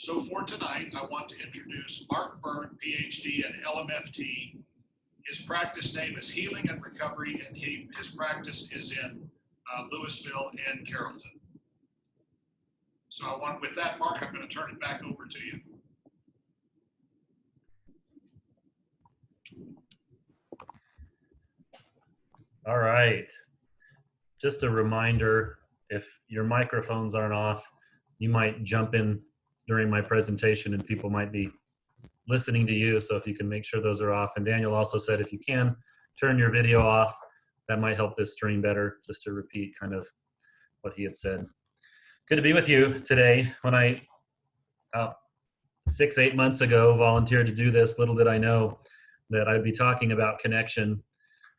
So for tonight, I want to introduce Mark Byrne, PhD in LMFT. His practice name is Healing and Recovery, and his practice is in Louisville and Carrollton. So with that, Mark, I'm going to turn it back over to you. All right. Just a reminder, if your microphones aren't off, you might jump in during my presentation and people might be listening to you. So if you can make sure those are off. And Daniel also said, if you can turn your video off, that might help this stream better, just to repeat kind of what he had said. Good to be with you today. When I, 6-8 months ago, volunteered to do this, little did I know that I'd be talking about connection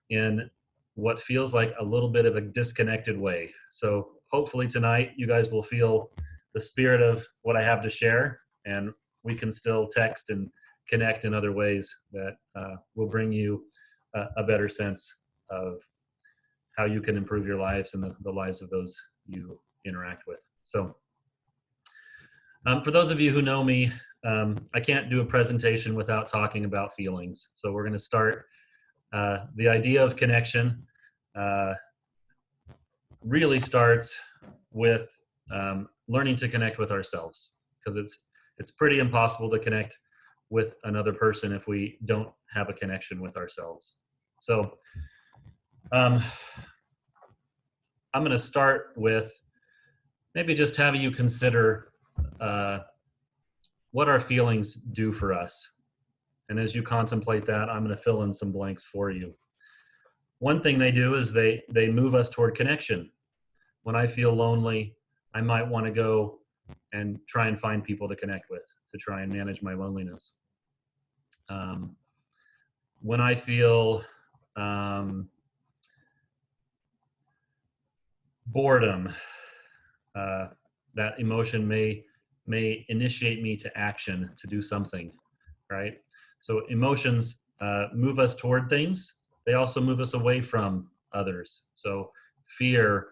in what feels like a little bit of a disconnected way. So hopefully tonight you guys will feel the spirit of what I have to share, and we can still text and connect in other ways that will bring you a better sense of how you can improve your lives and the lives of those you interact with. So for those of you who know me, I can't do a presentation without talking about feelings. So we're going to start. The idea of connection really starts with learning to connect with ourselves, because it's pretty impossible to connect with another person if we don't have a connection with ourselves. So I'm going to start with maybe just having you consider what our feelings do for us. And as you contemplate that, I'm going to fill in some blanks for you. One thing they do is they move us toward connection. When I feel lonely, I might want to go and try and find people to connect with, to try and manage my loneliness. When I feel boredom, that emotion may initiate me to action, to do something, right? So emotions move us toward things. They also move us away from others. So fear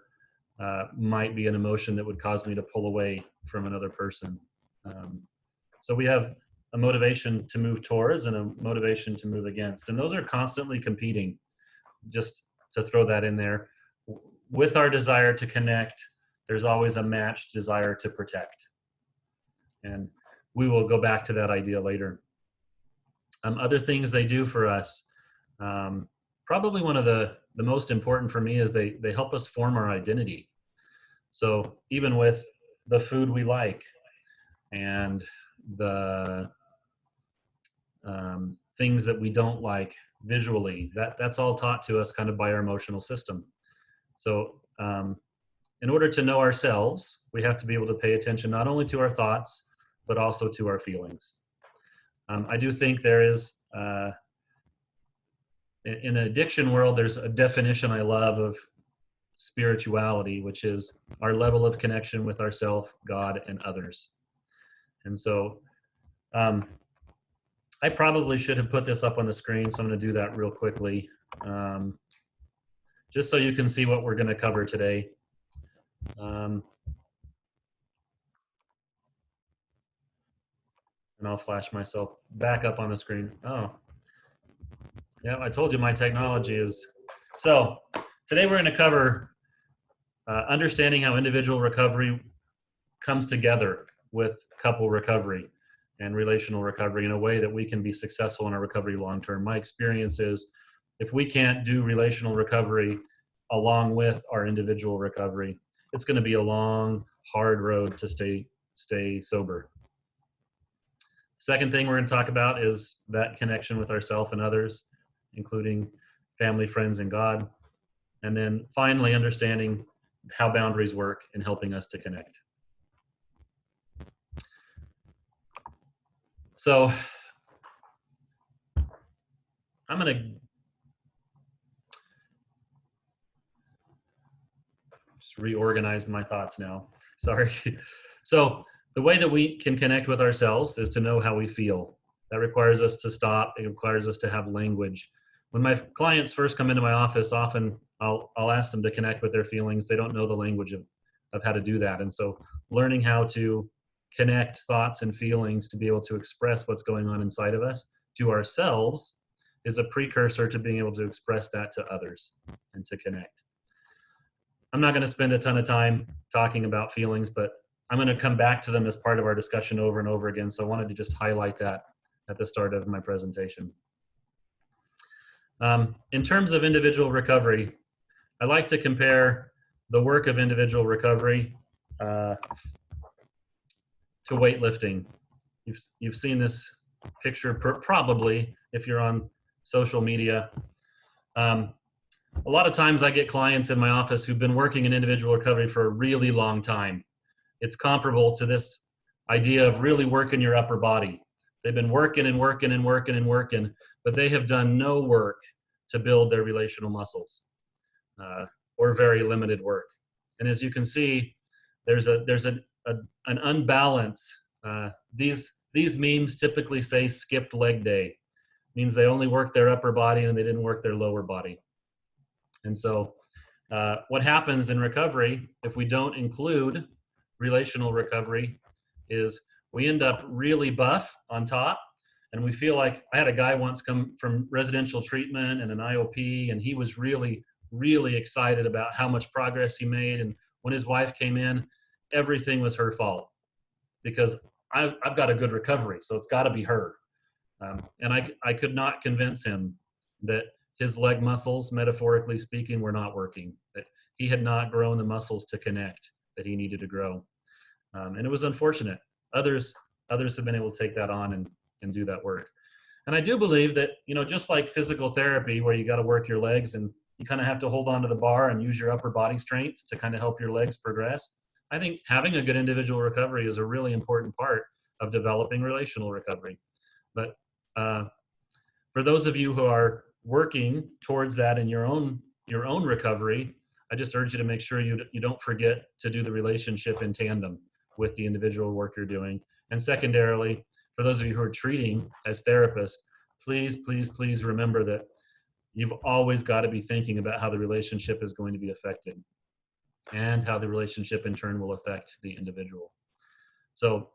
might be an emotion that would cause me to pull away from another person. So we have a motivation to move towards and a motivation to move against. And those are constantly competing, just to throw that in there. With our desire to connect, there's always a matched desire to protect. And we will go back to that idea later. Other things they do for us, probably one of the most important for me is they help us form our identity. So even with the food we like and the things that we don't like visually, that's all taught to us kind of by our emotional system. So in order to know ourselves, we have to be able to pay attention not only to our thoughts, but also to our feelings. I do think there is, in the addiction world, there's a definition I love of spirituality, which is our level of connection with ourself, God, and others. And so I probably should have put this up on the screen, so I'm going to do that real quickly, just so you can see what we're going to cover today. And I'll flash myself back up on the screen. Oh, yeah, I told you my technology is. So today we're going to cover understanding how individual recovery comes together with couple recovery and relational recovery in a way that we can be successful in our recovery long term. My experience is if we can't do relational recovery along with our individual recovery, it's going to be a long, hard road to stay sober. Second thing we're going to talk about is that connection with ourselves and others, including family, friends, and God. And then finally, understanding how boundaries work in helping us to connect. So I'm going to just reorganize my thoughts now. Sorry. So the way that we can connect with ourselves is to know how we feel. That requires us to stop. It requires us to have language. When my clients first come into my office, often I'll ask them to connect with their feelings. They don't know the language of how to do that. And so learning how to connect thoughts and feelings to be able to express what's going on inside of us to ourselves is a precursor to being able to express that to others and to connect. I'm not going to spend a ton of time talking about feelings, but I'm going to come back to them as part of our discussion over and over again. So I wanted to just highlight that at the start of my presentation. In terms of individual recovery, I like to compare the work of individual recovery to weightlifting. You've seen this picture probably if you're on social media. A lot of times I get clients in my office who've been working in individual recovery for a really long time. It's comparable to this idea of really working your upper body. They've been working and working and working and working, but they have done no work to build their relational muscles, or very limited work. And as you can see, there's an unbalance. These memes typically say skipped leg day. Means they only work their upper body and they didn't work their lower body. And so what happens in recovery, if we don't include relational recovery, is we end up really buff on top. And we feel like, I had a guy once come from residential treatment and an IOP, and he was really, really excited about how much progress he made. And when his wife came in, everything was her fault because I've got a good recovery, so it's got to be her. And I could not convince him that his leg muscles, metaphorically speaking, were not working, that he had not grown the muscles to connect that he needed to grow. And it was unfortunate. Others have been able to take that on and do that work. And I do believe that, just like physical therapy, where you got to work your legs and you kind of have to hold on to the bar and use your upper body strength to kind of help your legs progress, I think having a good individual recovery is a really important part of developing relational recovery. But for those of you who are working towards that in your own recovery, I just urge you to make sure you don't forget to do the relationship in tandem with the individual work you're doing. And secondarily, for those of you who are treating as therapists, please, please, please remember that you've always got to be thinking about how the relationship is going to be affected and how the relationship in turn will affect the individual. So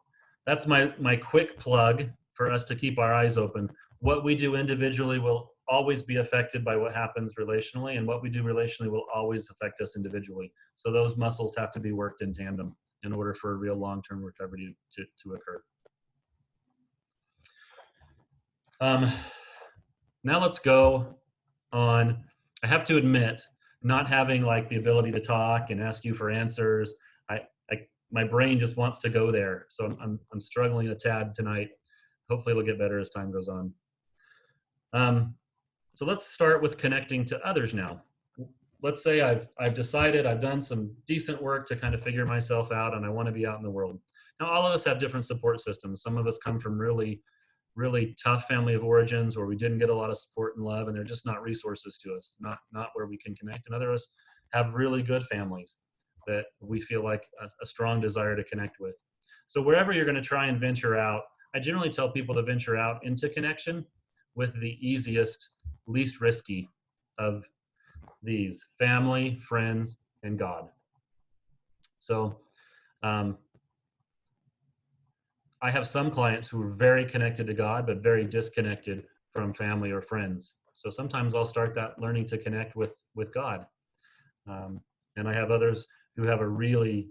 that's my quick plug for us to keep our eyes open. What we do individually will always be affected by what happens relationally, and what we do relationally will always affect us individually. So those muscles have to be worked in tandem in order for a real long-term recovery to occur. Now let's go on. I have to admit, not having like the ability to talk and ask you for answers, my brain just wants to go there. So I'm struggling a tad tonight. Hopefully it'll get better as time goes on. So let's start with connecting to others now. Let's say I've decided I've done some decent work to kind of figure myself out and I want to be out in the world. Now, all of us have different support systems. Some of us come from really, really tough family of origins where we didn't get a lot of support and love, and they're just not resources to us, not where we can connect. And other of us have really good families that we feel like a strong desire to connect with. So wherever you're going to try and venture out, I generally tell people to venture out into connection with the easiest, least risky of these: family, friends, and God. So I have some clients who are very connected to God, but very disconnected from family or friends. So sometimes I'll start that learning to connect with God. And I have others who have a really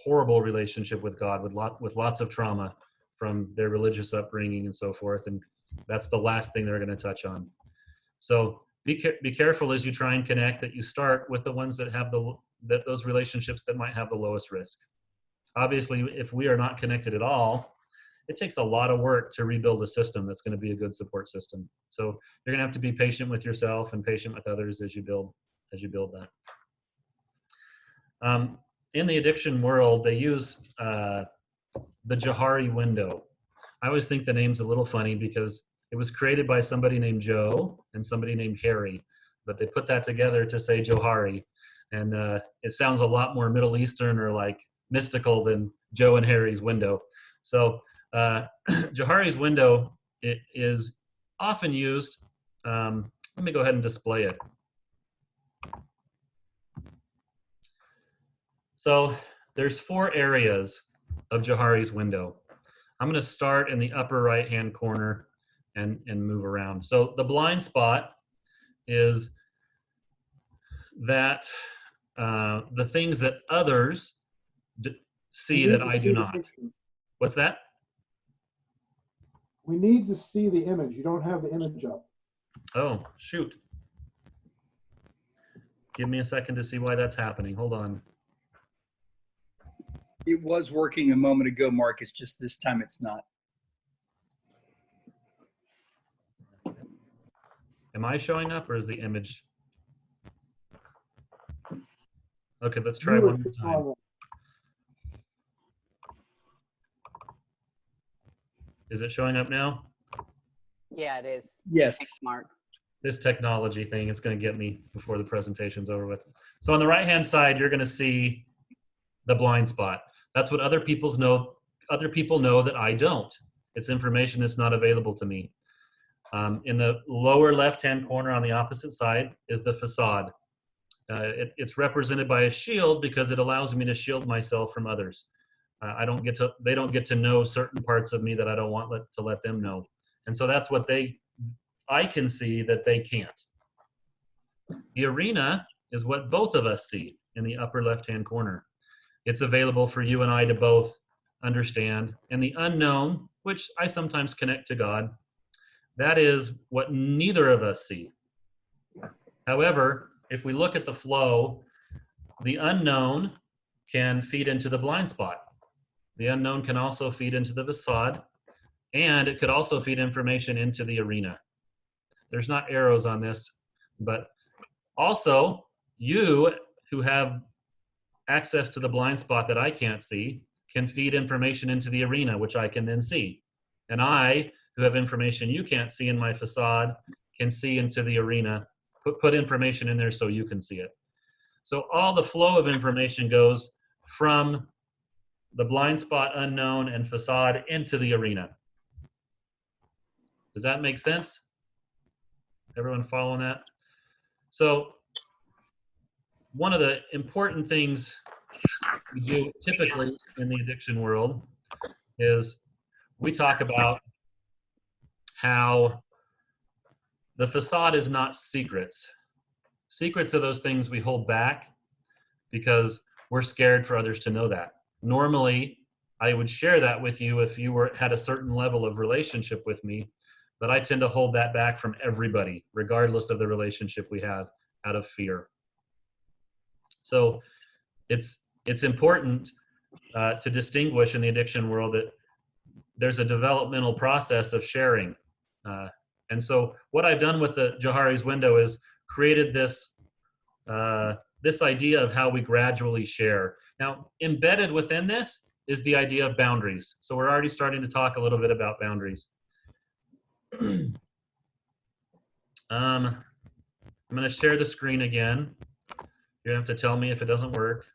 horrible relationship with God, with lots of trauma from their religious upbringing and so forth. And that's the last thing they're going to touch on. So be careful as you try and connect that you start with the ones that have those relationships that might have the lowest risk. Obviously, if we are not connected at all, it takes a lot of work to rebuild a system that's going to be a good support system. So you're going to have to be patient with yourself and patient with others as you build that. In the addiction world, they use the Johari window. I always think the name's a little funny because it was created by somebody named Joe and somebody named Harry, but they put that together to say Johari. And it sounds a lot more Middle Eastern or like mystical than Joe and Harry's window. So Johari's window, it is often used. Let me go ahead and display it. So there's 4 areas of Johari's window. I'm going to start in the upper right-hand corner and move around. So the blind spot is that the things that others see that I do not. What's that? We need to see the image. You don't have the image up. Oh, shoot. Give me a second to see why that's happening. Hold on. It was working a moment ago, Mark. It's just this time it's not. Am I showing up or is the image? Okay, let's try one more time. Is it showing up now? Yeah, it is. Yes. Thanks, Mark. This technology thing, it's going to get me before the presentation's over with. So on the right-hand side, you're going to see the blind spot. That's what other people know that I don't. It's information that's not available to me. In the lower left-hand corner on the opposite side is the facade. It's represented by a shield because it allows me to shield myself from others. They don't get to know certain parts of me that I don't want to let them know. And so that's what I can see that they can't. The arena is what both of us see in the upper left-hand corner. It's available for you and I to both understand. And the unknown, which I sometimes connect to God, that is what neither of us see. However, if we look at the flow, the unknown can feed into the blind spot. The unknown can also feed into the facade, and it could also feed information into the arena. There's not arrows on this, but also you who have access to the blind spot that I can't see can feed information into the arena, which I can then see. And I, who have information you can't see in my facade, can see into the arena, put information in there so you can see it. So all the flow of information goes from the blind spot, unknown, and facade into the arena. Does that make sense? Everyone following that? So one of the important things we do typically in the addiction world is we talk about how the facade is not secrets. Secrets are those things we hold back because we're scared for others to know that. Normally, I would share that with you if you had a certain level of relationship with me, but I tend to hold that back from everybody, regardless of the relationship we have, out of fear. So it's important to distinguish in the addiction world that there's a developmental process of sharing. And so what I've done with the Johari's window is created this idea of how we gradually share. Now, embedded within this is the idea of boundaries. So we're already starting to talk a little bit about boundaries. I'm going to share the screen again. You're going to have to tell me if it doesn't work.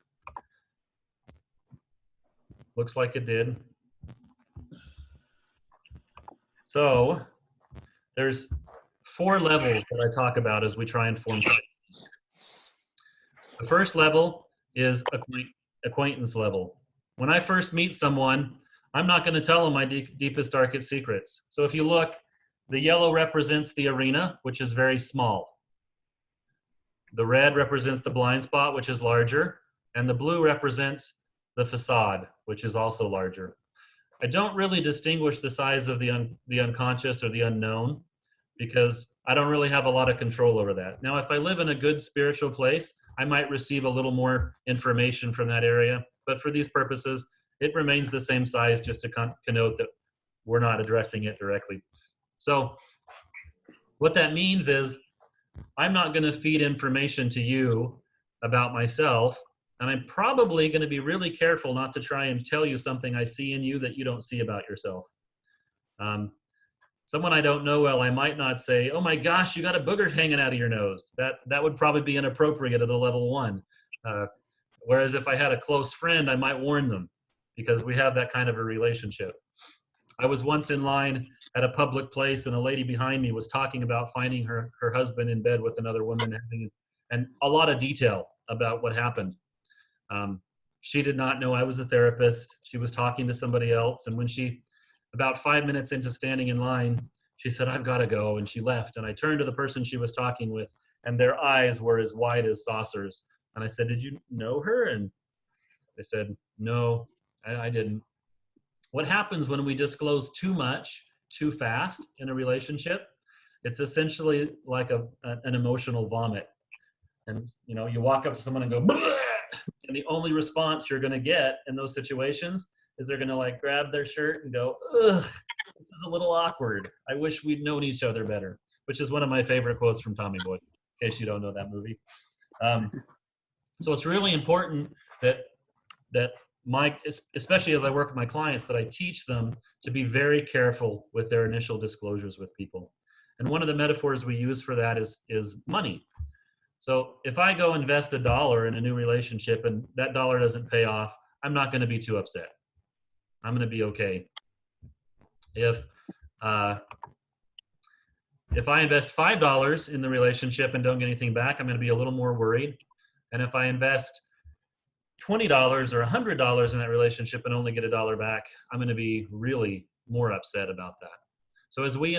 Looks like it did. So there's 4 levels that I talk about as we try and form. The first level is acquaintance level. When I first meet someone, I'm not going to tell them my deepest, darkest secrets. So if you look, the yellow represents the arena, which is very small. The red represents the blind spot, which is larger. And the blue represents the facade, which is also larger. I don't really distinguish the size of the unconscious or the unknown because I don't really have a lot of control over that. Now, if I live in a good spiritual place, I might receive a little more information from that area. But for these purposes, it remains the same size just to connote that we're not addressing it directly. So what that means is I'm not going to feed information to you about myself, and I'm probably going to be really careful not to try and tell you something I see in you that you don't see about yourself. Someone I don't know well, I might not say, oh my gosh, you got a booger hanging out of your nose. That would probably be inappropriate at a level 1. Whereas if I had a close friend, I might warn them because we have that kind of a relationship. I was once in line at a public place and a lady behind me was talking about finding her husband in bed with another woman and a lot of detail about what happened. She did not know I was a therapist. She was talking to somebody else. And when she, about 5 minutes into standing in line, she said, "I've got to go." And she left. And I turned to the person she was talking with, and their eyes were as wide as saucers. And I said, "Did you know her?" And they said, "No, I didn't." What happens when we disclose too much, too fast in a relationship? It's essentially like an emotional vomit. And you walk up to someone and go, "Bleh!" And the only response you're going to get in those situations is they're going to like grab their shirt and go, "Ugh, this is a little awkward. I wish we'd known each other better," which is one of my favorite quotes from Tommy Boy, in case you don't know that movie. So it's really important that especially as I work with my clients, that I teach them to be very careful with their initial disclosures with people. And one of the metaphors we use for that is money. So if I go invest $1 in a new relationship and that dollar doesn't pay off, I'm not going to be too upset. I'm going to be okay. If I invest $5 in the relationship and don't get anything back, I'm going to be a little more worried. And if I invest $20 or $100 in that relationship and only get $1 back, I'm going to be really more upset about that. So as we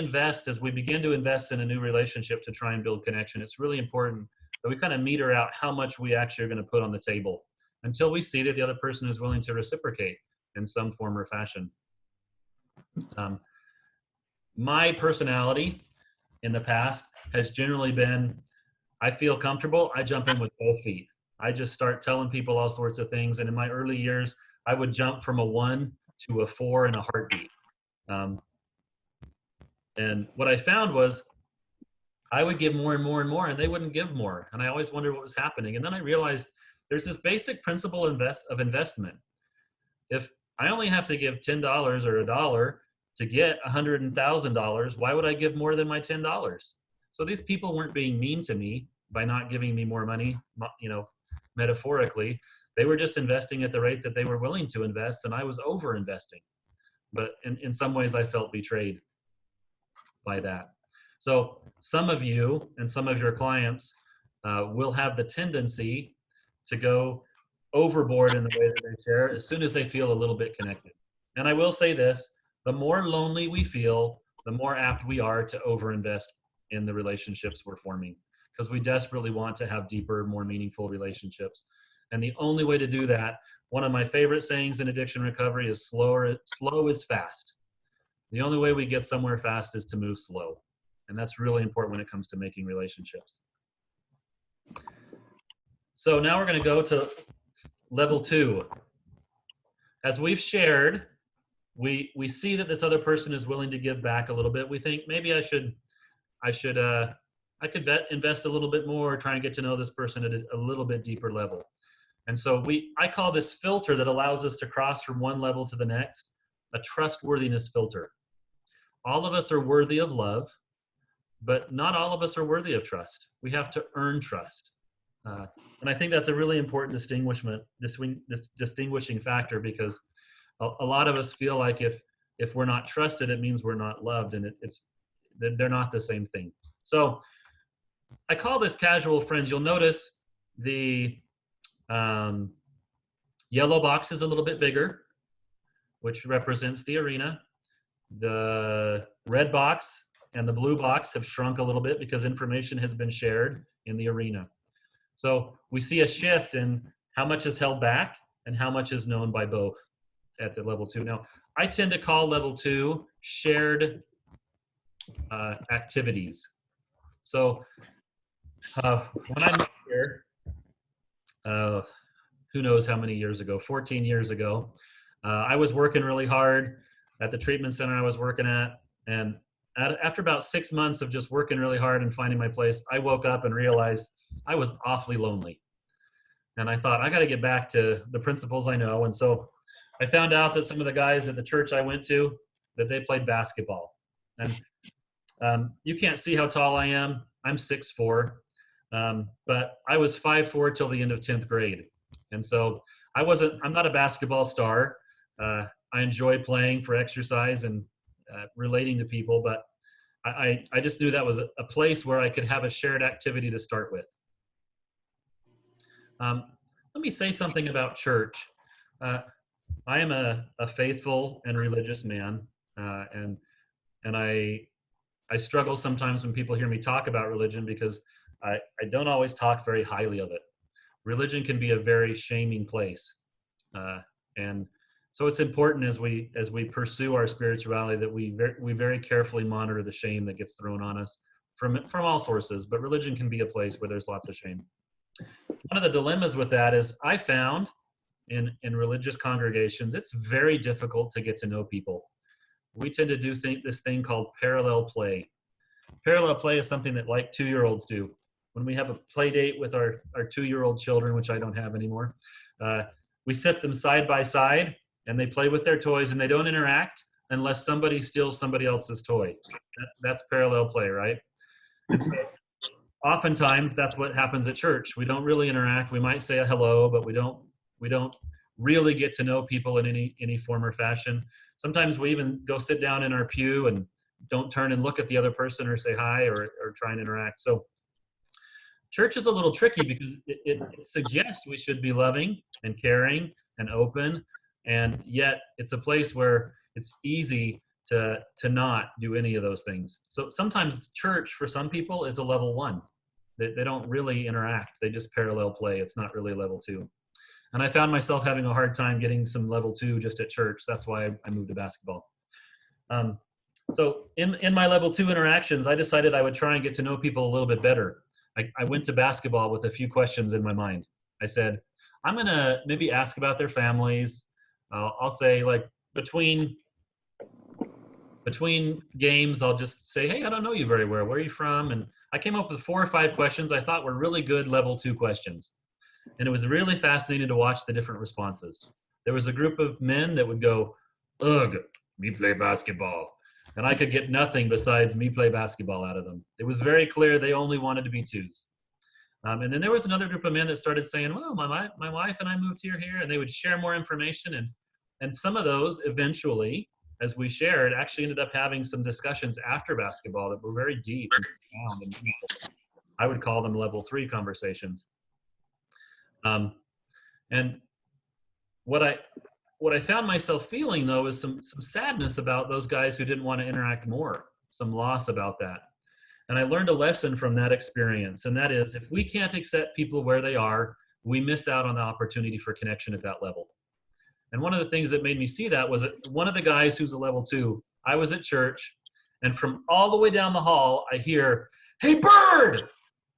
begin to invest in a new relationship to try and build connection, it's really important that we kind of meter out how much we actually are going to put on the table until we see that the other person is willing to reciprocate in some form or fashion. My personality in the past has generally been, I feel comfortable, I jump in with both feet. I just start telling people all sorts of things. And in my early years, I would jump from a 1 to a 4 in a heartbeat. And what I found was I would give more and more and more, and they wouldn't give more. And I always wondered what was happening. And then I realized there's this basic principle of investment. If I only have to give $10 or $1 to get $100,000, why would I give more than my $10? So these people weren't being mean to me by not giving me more money, metaphorically. They were just investing at the rate that they were willing to invest, and I was over investing. But in some ways I felt betrayed by that. So some of you and some of your clients will have the tendency to go overboard in the way that they share as soon as they feel a little bit connected. And I will say this, the more lonely we feel, the more apt we are to overinvest in the relationships we're forming, because we desperately want to have deeper, more meaningful relationships. And the only way to do that, one of my favorite sayings in addiction recovery is slow is fast. The only way we get somewhere fast is to move slow. And that's really important when it comes to making relationships. So now we're going to go to level 2. As we've shared, we see that this other person is willing to give back a little bit. We think maybe I could invest a little bit more, try and get to know this person at a little bit deeper level. And so I call this filter that allows us to cross from one level to the next, a trustworthiness filter. All of us are worthy of love, but not all of us are worthy of trust. We have to earn trust. And I think that's a really important distinguishing factor, because a lot of us feel like if we're not trusted, it means we're not loved, and they're not the same thing. So I call this casual friends. You'll notice the yellow box is a little bit bigger, which represents the arena. The red box and the blue box have shrunk a little bit because information has been shared in the arena. So we see a shift in how much is held back and how much is known by both at the level 2. Now, I tend to call level 2 shared activities. So when I moved here, who knows how many years ago, 14 years ago, I was working really hard at the treatment center I was working at. And after about 6 months of just working really hard and finding my place, I woke up and realized I was awfully lonely. And I thought, I got to get back to the principles I know. And so I found out that some of the guys at the church I went to, that they played basketball. And you can't see how tall I am. I'm 6'4". But I was 5'4" till the end of 10th grade. And so I'm not a basketball star. I enjoy playing for exercise and relating to people, but I just knew that was a place where I could have a shared activity to start with. Let me say something about church. I am a faithful and religious man, and I struggle sometimes when people hear me talk about religion because I don't always talk very highly of it. Religion can be a very shaming place, and so it's important as we pursue our spirituality that we very carefully monitor the shame that gets thrown on us from all sources. But religion can be a place where there's lots of shame. One of the dilemmas with that is I found in religious congregations it's very difficult to get to know people. We tend to do this thing called parallel play. Parallel play is something that like 2-year-olds do. When we have a play date with our 2-year-old children, which I don't have anymore, we set them side by side and they play with their toys and they don't interact unless somebody steals somebody else's toy. That's parallel play, right? And so oftentimes that's what happens at church. We don't really interact. We might say a hello, but we don't really get to know people in any form or fashion. Sometimes we even go sit down in our pew and don't turn and look at the other person or say hi or try and interact. So church is a little tricky because it suggests we should be loving and caring and open, and yet it's a place where it's easy to not do any of those things. So sometimes church for some people is a level 1. They don't really interact. They just parallel play. It's not really level 2. And I found myself having a hard time getting some level 2 just at church. That's why I moved to basketball. So in my level 2 interactions, I decided I would try and get to know people a little bit better. I went to basketball with a few questions in my mind. I said, I'm going to maybe ask about their families. I'll say like between games, I'll just say, hey, I don't know you very well. Where are you from? And I came up with 4 or 5 questions I thought were really good level 2 questions. And it was really fascinating to watch the different responses. There was a group of men that would go, ugh, me play basketball. And I could get nothing besides me play basketball out of them. It was very clear they only wanted to be 2s. And then there was another group of men that started saying, well, my wife and I moved here, and they would share more information. And some of those eventually, as we shared, actually ended up having some discussions after basketball that were very deep and profound and meaningful. I would call them level 3 conversations. And what I found myself feeling though is some sadness about those guys who didn't want to interact more, some loss about that. And I learned a lesson from that experience, and that is if we can't accept people where they are, we miss out on the opportunity for connection at that level. And one of the things that made me see that was that one of the guys who's a level 2, I was at church, and from all the way down the hall, I hear, hey, Bird,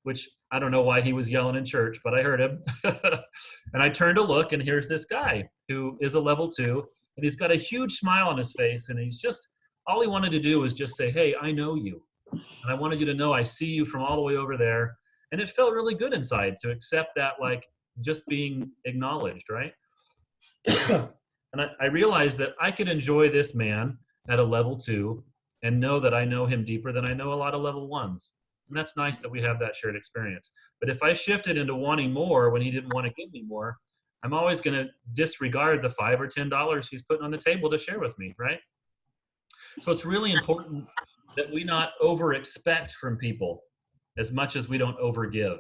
which I don't know why he was yelling in church, but I heard him. And I turned to look, and here's this guy who is a level 2, and he's got a huge smile on his face, and he's just, all he wanted to do was just say, hey, I know you. And I wanted you to know I see you from all the way over there. And it felt really good inside to accept that, like, just being acknowledged, right? And I realized that I could enjoy this man at a level 2 and know that I know him deeper than I know a lot of level 1s. And that's nice that we have that shared experience. But if I shifted into wanting more when he didn't want to give me more, I'm always going to disregard the $5 or $10 he's putting on the table to share with me, right? So it's really important that we not over-expect from people as much as we don't over-give.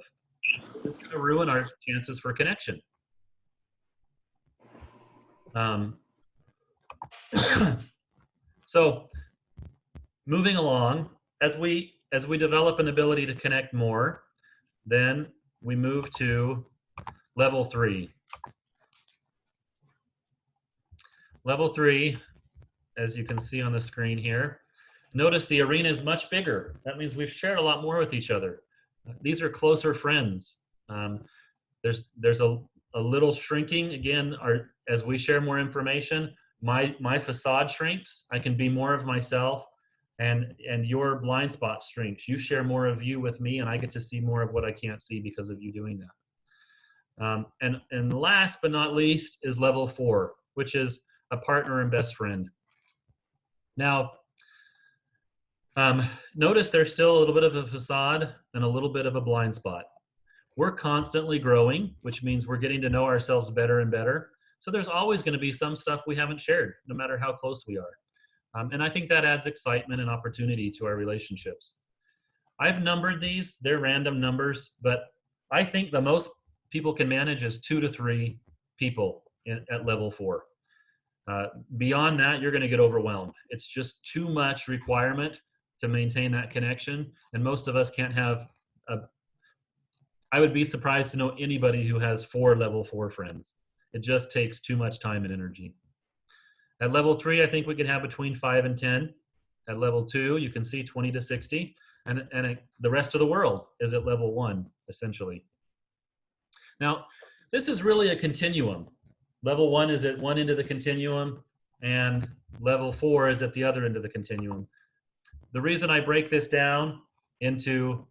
It's going to ruin our chances for connection. So moving along, as we develop an ability to connect more, then we move to level 3. Level 3, as you can see on the screen here, notice the arena is much bigger. That means we've shared a lot more with each other. These are closer friends. There's a little shrinking again. As we share more information, my facade shrinks. I can be more of myself, and your blind spot shrinks. You share more of you with me, and I get to see more of what I can't see because of you doing that. And last but not least is level 4, which is a partner and best friend. Now, notice there's still a little bit of a facade and a little bit of a blind spot. We're constantly growing, which means we're getting to know ourselves better and better. So there's always going to be some stuff we haven't shared, no matter how close we are. And I think that adds excitement and opportunity to our relationships. I've numbered these. They're random numbers, but I think the most people can manage is 2 to 3 people at level 4. Beyond that, you're going to get overwhelmed. It's just too much requirement to maintain that connection. And most of us can't have I would be surprised to know anybody who has 4 level 4 friends. It just takes too much time and energy. At level 3, I think we could have between 5 and 10. At level 2, you can see 20 to 60. And the rest of the world is at level 1, essentially. Now, this is really a continuum. Level 1 is at one end of the continuum, and level 4 is at the other end of the continuum. The reason I break this down into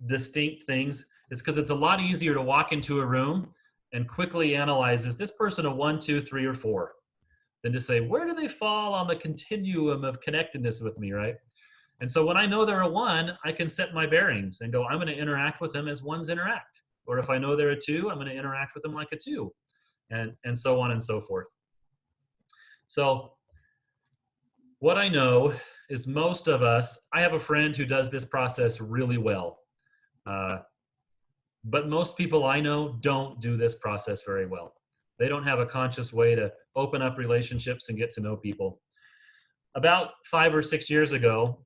distinct things is because it's a lot easier to walk into a room and quickly analyze, is this person a 1, 2, 3, or 4? Than to say, where do they fall on the continuum of connectedness with me, right? And so when I know they're a 1, I can set my bearings and go, I'm going to interact with them as 1s interact. Or if I know they're a 2, I'm going to interact with them like a 2, and so on and so forth. So what I know is most of us, I have a friend who does this process really well. But most people I know don't do this process very well. They don't have a conscious way to open up relationships and get to know people. About 5 or 6 years ago,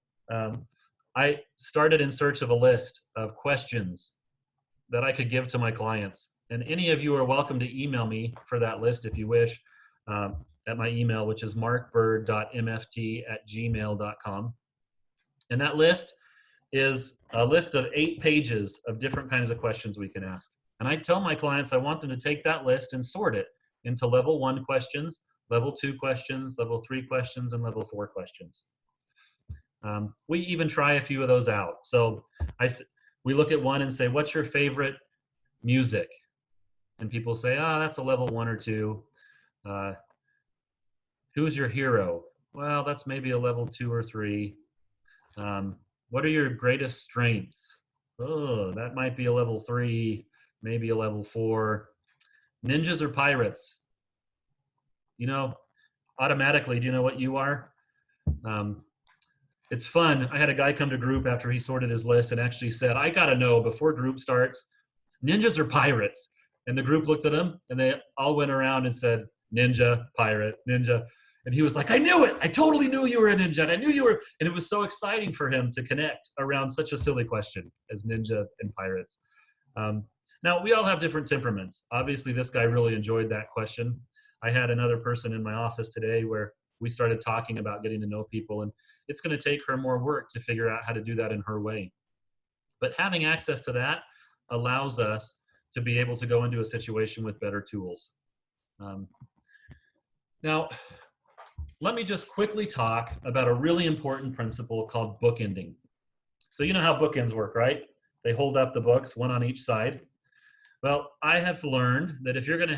I started in search of a list of questions that I could give to my clients. And any of you are welcome to email me for that list if you wish, at my email, which is markbird.mft@gmail.com. And that list is a list of 8 pages of different kinds of questions we can ask. And I tell my clients I want them to take that list and sort it into level 1 questions, level 2 questions, level 3 questions, and level 4 questions. We even try a few of those out. So we look at one and say, what's your favorite music? And people say, that's a level 1 or 2. Who's your hero? Well, that's maybe a level 2 or 3. What are your greatest strengths? Oh, that might be a level 3, maybe a level 4. Ninjas or pirates? You know, automatically, do you know what you are? It's fun. I had a guy come to group after he sorted his list and actually said, I got to know before group starts, ninjas or pirates? And the group looked at him and they all went around and said, ninja, pirate, ninja. And he was like, I knew it. I totally knew you were a ninja. And I knew you were. And it was so exciting for him to connect around such a silly question as ninjas and pirates. Now, we all have different temperaments. Obviously, this guy really enjoyed that question. I had another person in my office today where we started talking about getting to know people, and it's going to take her more work to figure out how to do that in her way. But having access to that allows us to be able to go into a situation with better tools. Now, let me just quickly talk about a really important principle called bookending. So you know how bookends work, right? They hold up the books, one on each side. Well, I have learned that if you're going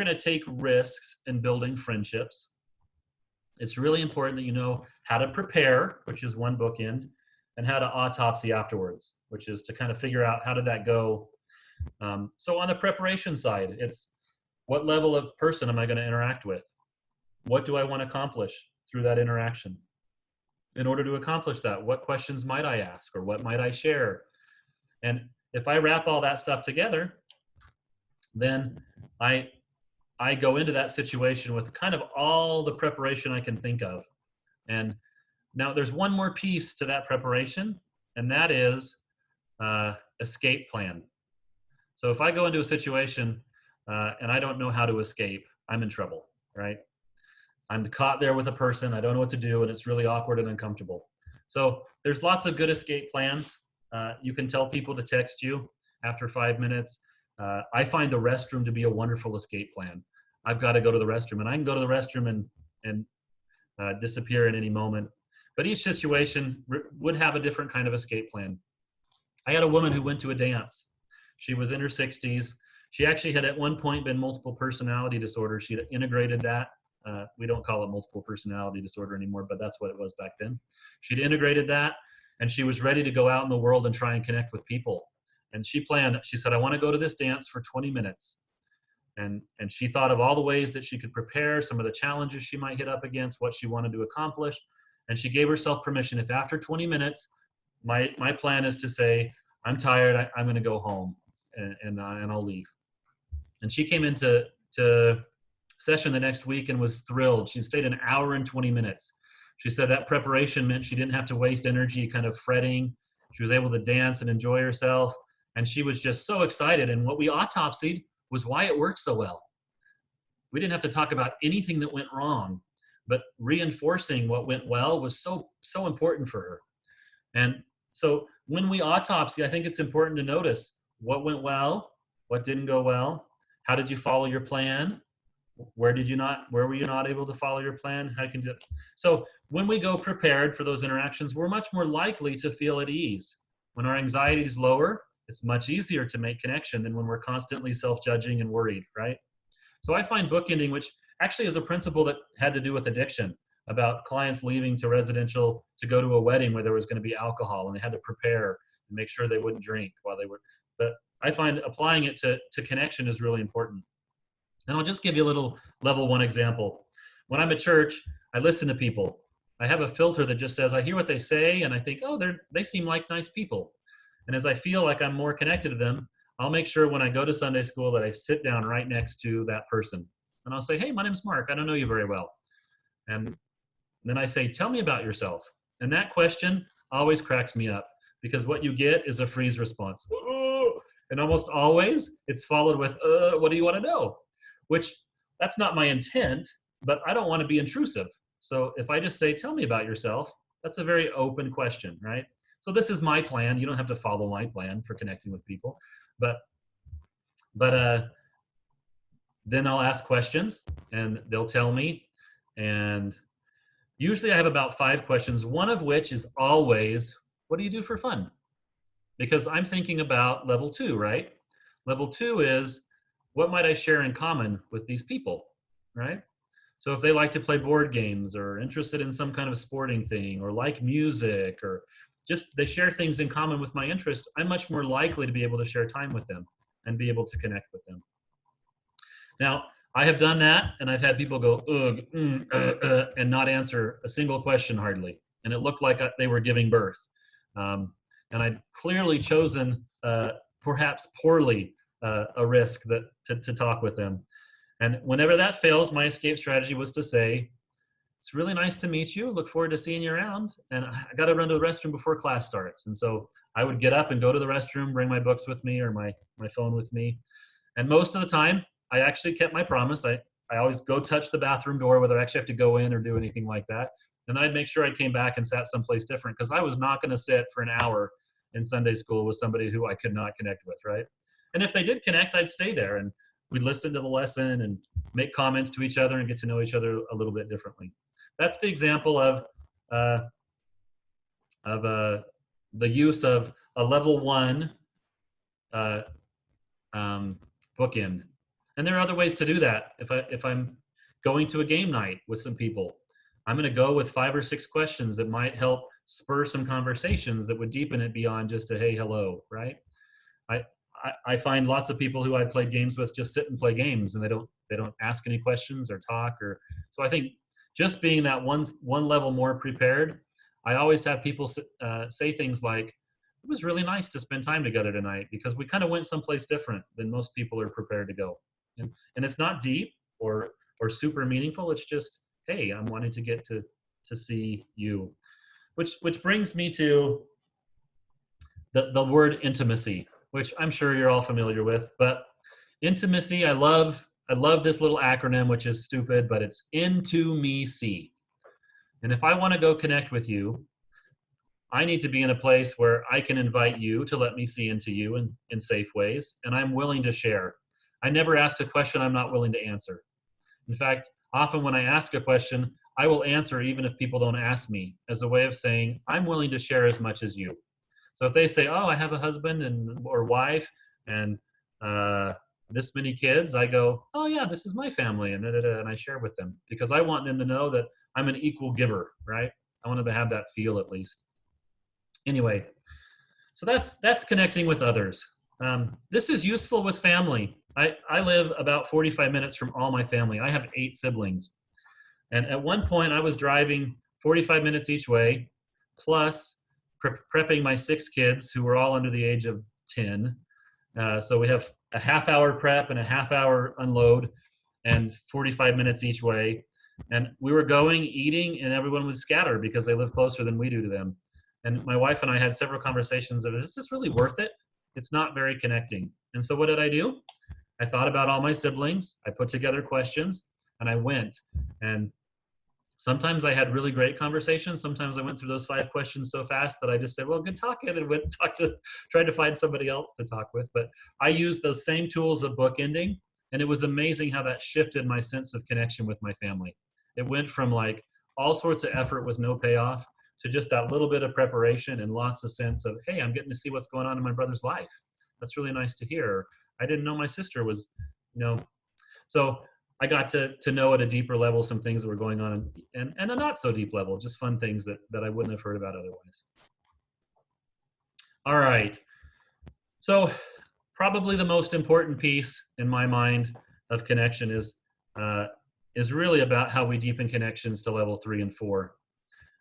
to take risks in building friendships, it's really important that you know how to prepare, which is one bookend, and how to autopsy afterwards, which is to kind of figure out how did that go. So on the preparation side, it's what level of person am I going to interact with? What do I want to accomplish through that interaction? In order to accomplish that, what questions might I ask or what might I share? And if I wrap all that stuff together, then I go into that situation with kind of all the preparation I can think of. And now there's one more piece to that preparation, and that is escape plan. So if I go into a situation and I don't know how to escape, I'm in trouble, right? I'm caught there with a person, I don't know what to do, and it's really awkward and uncomfortable. So there's lots of good escape plans. You can tell people to text you after 5 minutes. I find the restroom to be a wonderful escape plan. I've got to go to the restroom, and I can go to the restroom and disappear at any moment. But each situation would have a different kind of escape plan. I had a woman who went to a dance. She was in her 60s. She actually had at one point been multiple personality disorder. She had integrated that. We don't call it multiple personality disorder anymore, but that's what it was back then. She'd integrated that, and she was ready to go out in the world and try and connect with people. And she said, I want to go to this dance for 20 minutes. And she thought of all the ways that she could prepare, some of the challenges she might hit up against, what she wanted to accomplish. And she gave herself permission. If after 20 minutes, my plan is to say, I'm tired, I'm going to go home, and I'll leave. And she came into session the next week and was thrilled. She stayed an hour and 20 minutes. She said that preparation meant she didn't have to waste energy kind of fretting. She was able to dance and enjoy herself. And she was just so excited. And what we autopsied was why it worked so well. We didn't have to talk about anything that went wrong, but reinforcing what went well was so important for her. And so when we autopsy, I think it's important to notice what went well, what didn't go well, how did you follow your plan, where were you not able to follow your plan, how can you. So when we go prepared for those interactions, we're much more likely to feel at ease. When our anxiety is lower, it's much easier to make connection than when we're constantly self-judging and worried, right? So I find bookending, which actually is a principle that had to do with addiction, about clients leaving to residential to go to a wedding where there was going to be alcohol and they had to prepare and make sure they wouldn't drink while they were. But I find applying it to connection is really important. And I'll just give you a little level one example. When I'm at church, I listen to people. I have a filter that just says, I hear what they say and I think, oh, they seem like nice people. And as I feel like I'm more connected to them, I'll make sure when I go to Sunday school that I sit down right next to that person. And I'll say, hey, my name's Mark. I don't know you very well. And then I say, tell me about yourself. And that question always cracks me up because what you get is a freeze response. And almost always it's followed with, what do you want to know? Which that's not my intent, but I don't want to be intrusive. So if I just say, tell me about yourself, that's a very open question, right? So this is my plan. You don't have to follow my plan for connecting with people, but then I'll ask questions and they'll tell me. And usually I have about 5 questions, one of which is always, what do you do for fun? Because I'm thinking about level 2, right? Level 2 is, what might I share in common with these people, right? So if they like to play board games or interested in some kind of sporting thing or like music or just they share things in common with my interest, I'm much more likely to be able to share time with them and be able to connect with them. Now, I have done that and I've had people go, ugh, and not answer a single question hardly. And it looked like they were giving birth. And I'd clearly chosen, perhaps poorly, a risk to talk with them. And whenever that fails, my escape strategy was to say, it's really nice to meet you. Look forward to seeing you around. And I got to run to the restroom before class starts. And so I would get up and go to the restroom, bring my books with me or my phone with me. And most of the time, I actually kept my promise. I always go touch the bathroom door, whether I actually have to go in or do anything like that. And then I'd make sure I came back and sat someplace different because I was not going to sit for an hour in Sunday school with somebody who I could not connect with, right? And if they did connect, I'd stay there and we'd listen to the lesson and make comments to each other and get to know each other a little bit differently. That's the example of the use of a level 1 bookend. And there are other ways to do that. If I'm going to a game night with some people, I'm going to go with 5 or 6 questions that might help spur some conversations that would deepen it beyond just a hey, hello, right? I find lots of people who I played games with just sit and play games and they don't ask any questions or talk or. So I think just being that one level more prepared, I always have people say things like, it was really nice to spend time together tonight because we kind of went someplace different than most people are prepared to go. And it's not deep or super meaningful. It's just, hey, I'm wanting to get to see you, which brings me to the word intimacy, which I'm sure you're all familiar with. But intimacy, I love this little acronym, which is stupid, but it's into me see. And if I want to go connect with you, I need to be in a place where I can invite you to let me see into you in safe ways, and I'm willing to share. I never ask a question I'm not willing to answer. In fact, often when I ask a question, I will answer even if people don't ask me, as a way of saying, I'm willing to share as much as you. So if they say, oh, I have a husband or wife and this many kids, I go, oh yeah, this is my family, and I share with them because I want them to know that I'm an equal giver, right? I want them to have that feel at least. Anyway, so that's connecting with others. This is useful with family. I live about 45 minutes from all my family. I have 8 siblings. And at one point I was driving 45 minutes each way, plus prepping my 6 kids who were all under the age of 10. So we have a half-hour prep and a half-hour unload and 45 minutes each way. And we were going, eating, and everyone would scatter because they live closer than we do to them. And my wife and I had several conversations of, is this really worth it? It's not very connecting. And so what did I do? I thought about all my siblings. I put together questions and I went. And sometimes I had really great conversations. Sometimes I went through those 5 questions so fast that I just said, well, good talking, and went and tried to find somebody else to talk with. But I used those same tools of bookending, and it was amazing how that shifted my sense of connection with my family. It went from like all sorts of effort with no payoff to just that little bit of preparation and lots of sense of, hey, I'm getting to see what's going on in my brother's life. That's really nice to hear. I didn't know my sister was, so I got to know at a deeper level some things that were going on, and a not so deep level, just fun things that I wouldn't have heard about otherwise. All right. So probably the most important piece in my mind of connection is really about how we deepen connections to level 3 and 4.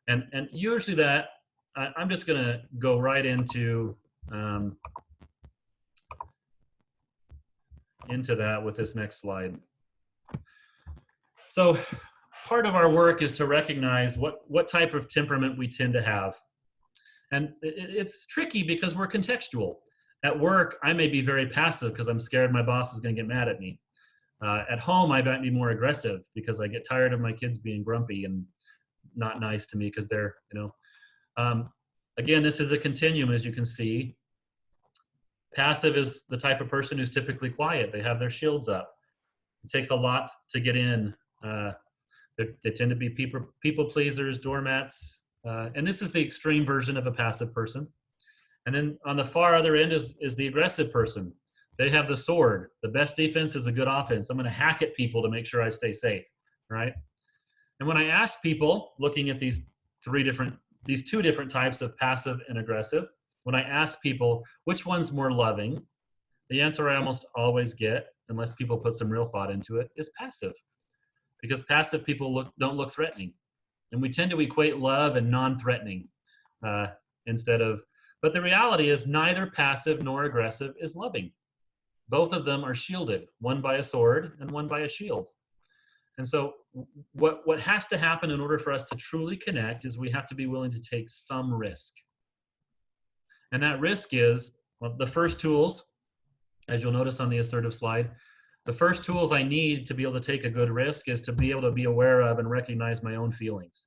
And usually that, I'm just going to go right into that with this next slide. So part of our work is to recognize what type of temperament we tend to have. And it's tricky because we're contextual. At work, I may be very passive because I'm scared my boss is going to get mad at me. At home, I might be more aggressive because I get tired of my kids being grumpy and not nice to me because they're, again, this is a continuum, as you can see. Passive is the type of person who's typically quiet. They have their shields up. It takes a lot to get in. They tend to be people pleasers, doormats. And this is the extreme version of a passive person. And then on the far other end is the aggressive person. They have the sword. The best defense is a good offense. I'm going to hack at people to make sure I stay safe, right? And when I ask people, looking at these two different types of passive and aggressive, when I ask people which one's more loving, the answer I almost always get, unless people put some real thought into it, is passive. Because passive people don't look threatening. And we tend to equate love and non-threatening instead of, but the reality is neither passive nor aggressive is loving. Both of them are shielded, one by a sword and one by a shield. And so what has to happen in order for us to truly connect is we have to be willing to take some risk. And that risk is, well, the first tools, as you'll notice on the assertive slide, the first tools I need to be able to take a good risk is to be able to be aware of and recognize my own feelings.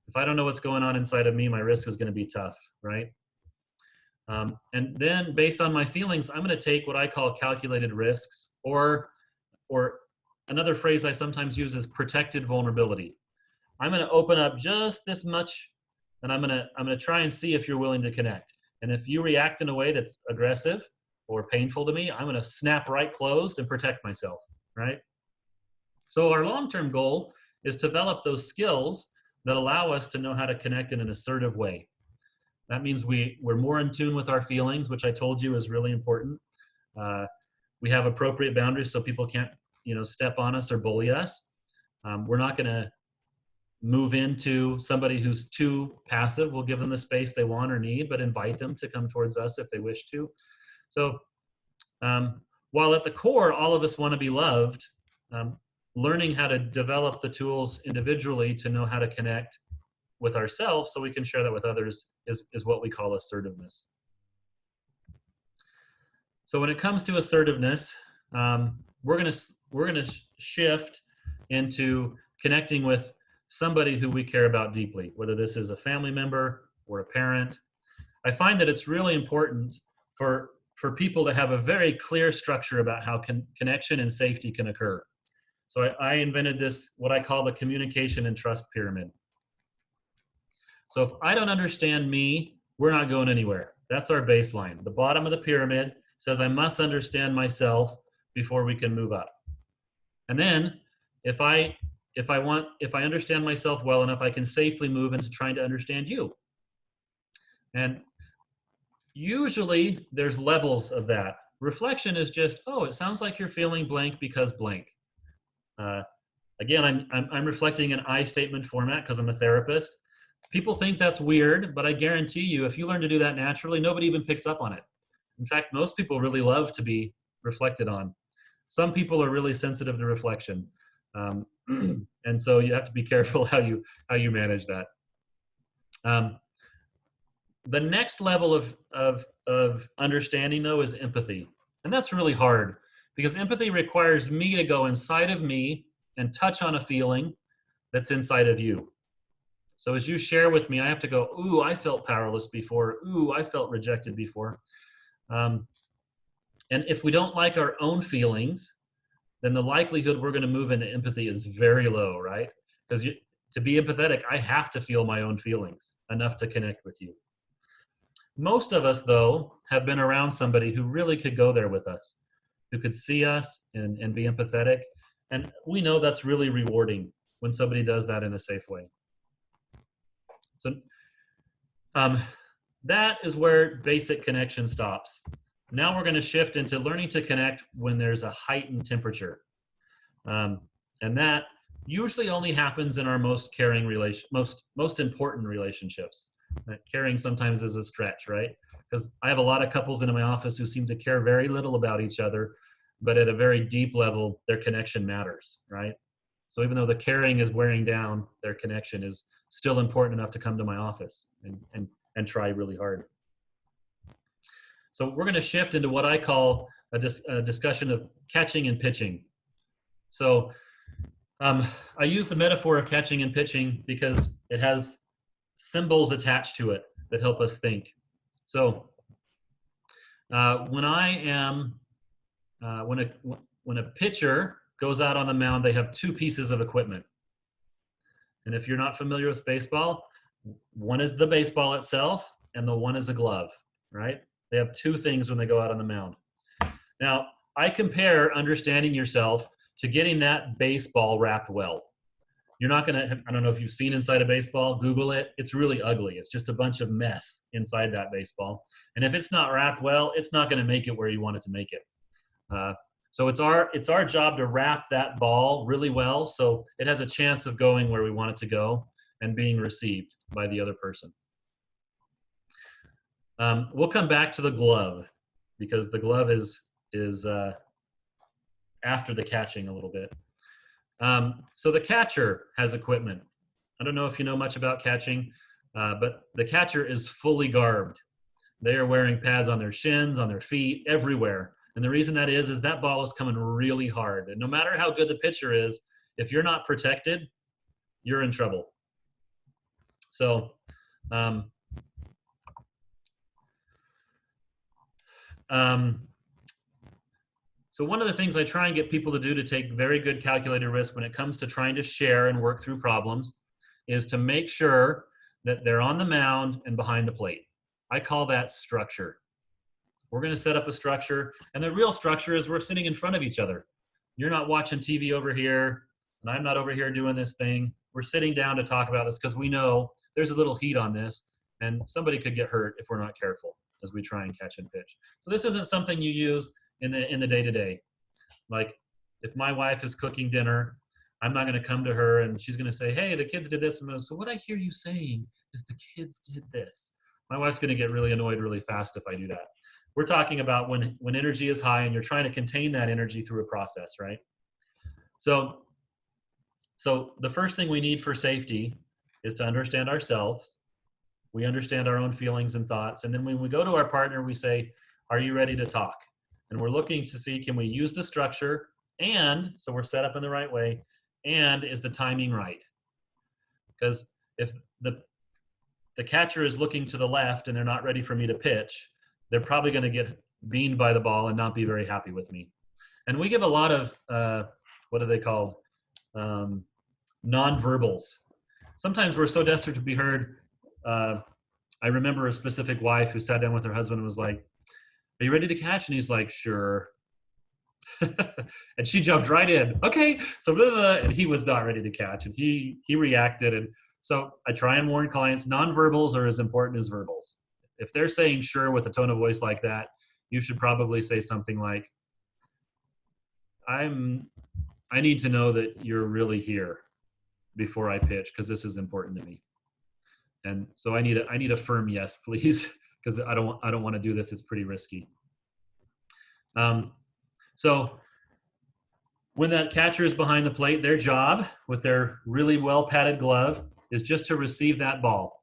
If I don't know what's going on inside of me, my risk is going to be tough, right? And then based on my feelings, I'm going to take what I call calculated risks, or another phrase I sometimes use is protected vulnerability. I'm going to open up just this much, and I'm going to try and see if you're willing to connect. And if you react in a way that's aggressive or painful to me, I'm going to snap right closed and protect myself, right? So our long-term goal is to develop those skills that allow us to know how to connect in an assertive way. That means we're more in tune with our feelings, which I told you is really important. We have appropriate boundaries so people can't, step on us or bully us. We're not going to move into somebody who's too passive. We'll give them the space they want or need, but invite them to come towards us if they wish to. So while at the core, all of us want to be loved, learning how to develop the tools individually to know how to connect with ourselves so we can share that with others is what we call assertiveness. So when it comes to assertiveness, we're gonna shift into connecting with somebody who we care about deeply, whether this is a family member or a parent. I find that it's really important for people to have a very clear structure about how connection and safety can occur. So I invented this, what I call the communication and trust pyramid. So if I don't understand me, we're not going anywhere. That's our baseline. The bottom of the pyramid says I must understand myself before we can move up. And then if I understand myself well enough, I can safely move into trying to understand you. And usually there's levels of that. Reflection is just, oh, it sounds like you're feeling blank because blank. Again, I'm reflecting in I statement format because I'm a therapist. People think that's weird, but I guarantee you, if you learn to do that naturally, nobody even picks up on it. In fact, most people really love to be reflected on. Some people are really sensitive to reflection. And so you have to be careful how you manage that. The next level of understanding, though, is empathy. And that's really hard because empathy requires me to go inside of me and touch on a feeling that's inside of you. So as you share with me, I have to go, ooh, I felt powerless before. Ooh, I felt rejected before. And if we don't like our own feelings, then the likelihood we're going to move into empathy is very low, right? Because to be empathetic, I have to feel my own feelings enough to connect with you. Most of us, though, have been around somebody who really could go there with us, who could see us and be empathetic. And we know that's really rewarding when somebody does that in a safe way. So that is where basic connection stops. Now we're going to shift into learning to connect when there's a heightened temperature. And that usually only happens in our most caring most important relationships. Caring sometimes is a stretch, right? Because I have a lot of couples in my office who seem to care very little about each other, but at a very deep level, their connection matters, right? So even though the caring is wearing down, their connection is still important enough to come to my office and try really hard. So we're going to shift into what I call a discussion of catching and pitching. So I use the metaphor of catching and pitching because it has symbols attached to it that help us think. So when a pitcher goes out on the mound, they have two pieces of equipment. And if you're not familiar with baseball, one is the baseball itself and the one is a glove, right? They have two things when they go out on the mound. Now, I compare understanding yourself to getting that baseball wrapped well. You're not gonna, I don't know if you've seen inside a baseball, Google it. It's really ugly. It's just a bunch of mess inside that baseball. And if it's not wrapped well, it's not gonna make it where you want it to make it. So it's our job to wrap that ball really well so it has a chance of going where we want it to go and being received by the other person. We'll come back to the glove because the glove is after the catching a little bit. So the catcher has equipment. I don't know if you know much about catching, but the catcher is fully garbed. They are wearing pads on their shins, on their feet, everywhere. And the reason that is that ball is coming really hard. And no matter how good the pitcher is, if you're not protected, you're in trouble. So, so one of the things I try and get people to do to take very good calculated risk when it comes to trying to share and work through problems is to make sure that they're on the mound and behind the plate. I call that structure. We're going to set up a structure, and the real structure is we're sitting in front of each other. You're not watching TV over here, and I'm not over here doing this thing. We're sitting down to talk about this because we know there's a little heat on this, and somebody could get hurt if we're not careful as we try and catch and pitch. So this isn't something you use in the day-to-day. Like if my wife is cooking dinner, I'm not going to come to her and she's going to say, hey, the kids did this. And so what I hear you saying is the kids did this. My wife's going to get really annoyed really fast if I do that. We're talking about when energy is high and you're trying to contain that energy through a process, right? So the first thing we need for safety is to understand ourselves. We understand our own feelings and thoughts. And then when we go to our partner, we say, are you ready to talk? And we're looking to see, can we use the structure? And so we're set up in the right way. And is the timing right? Because if the catcher is looking to the left and they're not ready for me to pitch, they're probably going to get beamed by the ball and not be very happy with me. And we give a lot of, what are they called? Nonverbals. Sometimes we're so desperate to be heard. I remember a specific wife who sat down with her husband and was like, are you ready to catch? And he's like, sure. And she jumped right in. Okay. So, and he was not ready to catch. And he reacted. And so I try and warn clients, nonverbals are as important as verbals. If they're saying sure with a tone of voice like that, you should probably say something like, I need to know that you're really here before I pitch because this is important to me. And so I need a firm yes, please, because I don't want to do this. It's pretty risky. So when that catcher is behind the plate, their job with their really well padded glove is just to receive that ball.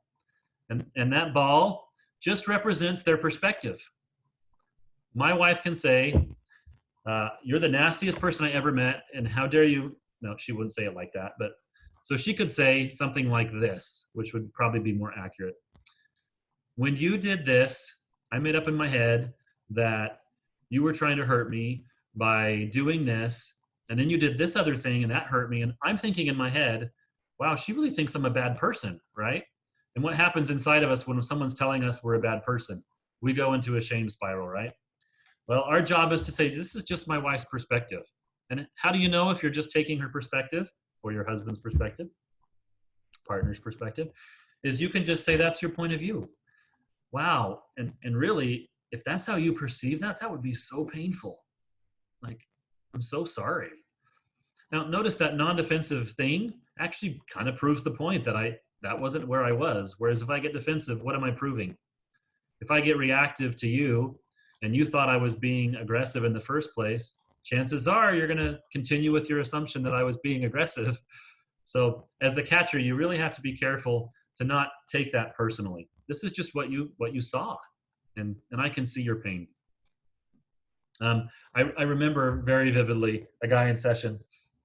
And that ball just represents their perspective. My wife can say, you're the nastiest person I ever met, and how dare you? No, she wouldn't say it like that, but so she could say something like this, which would probably be more accurate. When you did this, I made up in my head that you were trying to hurt me by doing this, and then you did this other thing, and that hurt me. And I'm thinking in my head, wow, she really thinks I'm a bad person, right? And what happens inside of us when someone's telling us we're a bad person? We go into a shame spiral, right? Well, our job is to say, this is just my wife's perspective. And how do you know if you're just taking her perspective or your husband's perspective, partner's perspective? Is you can just say, that's your point of view. Wow. And really, if that's how you perceive that, that would be so painful. Like, I'm so sorry. Now, notice that non-defensive thing actually kind of proves the point that that wasn't where I was. Whereas if I get defensive, what am I proving? If I get reactive to you and you thought I was being aggressive in the first place, chances are you're going to continue with your assumption that I was being aggressive. So as the catcher, you really have to be careful to not take that personally. This is just what you saw, and I can see your pain. I remember very vividly a guy in session.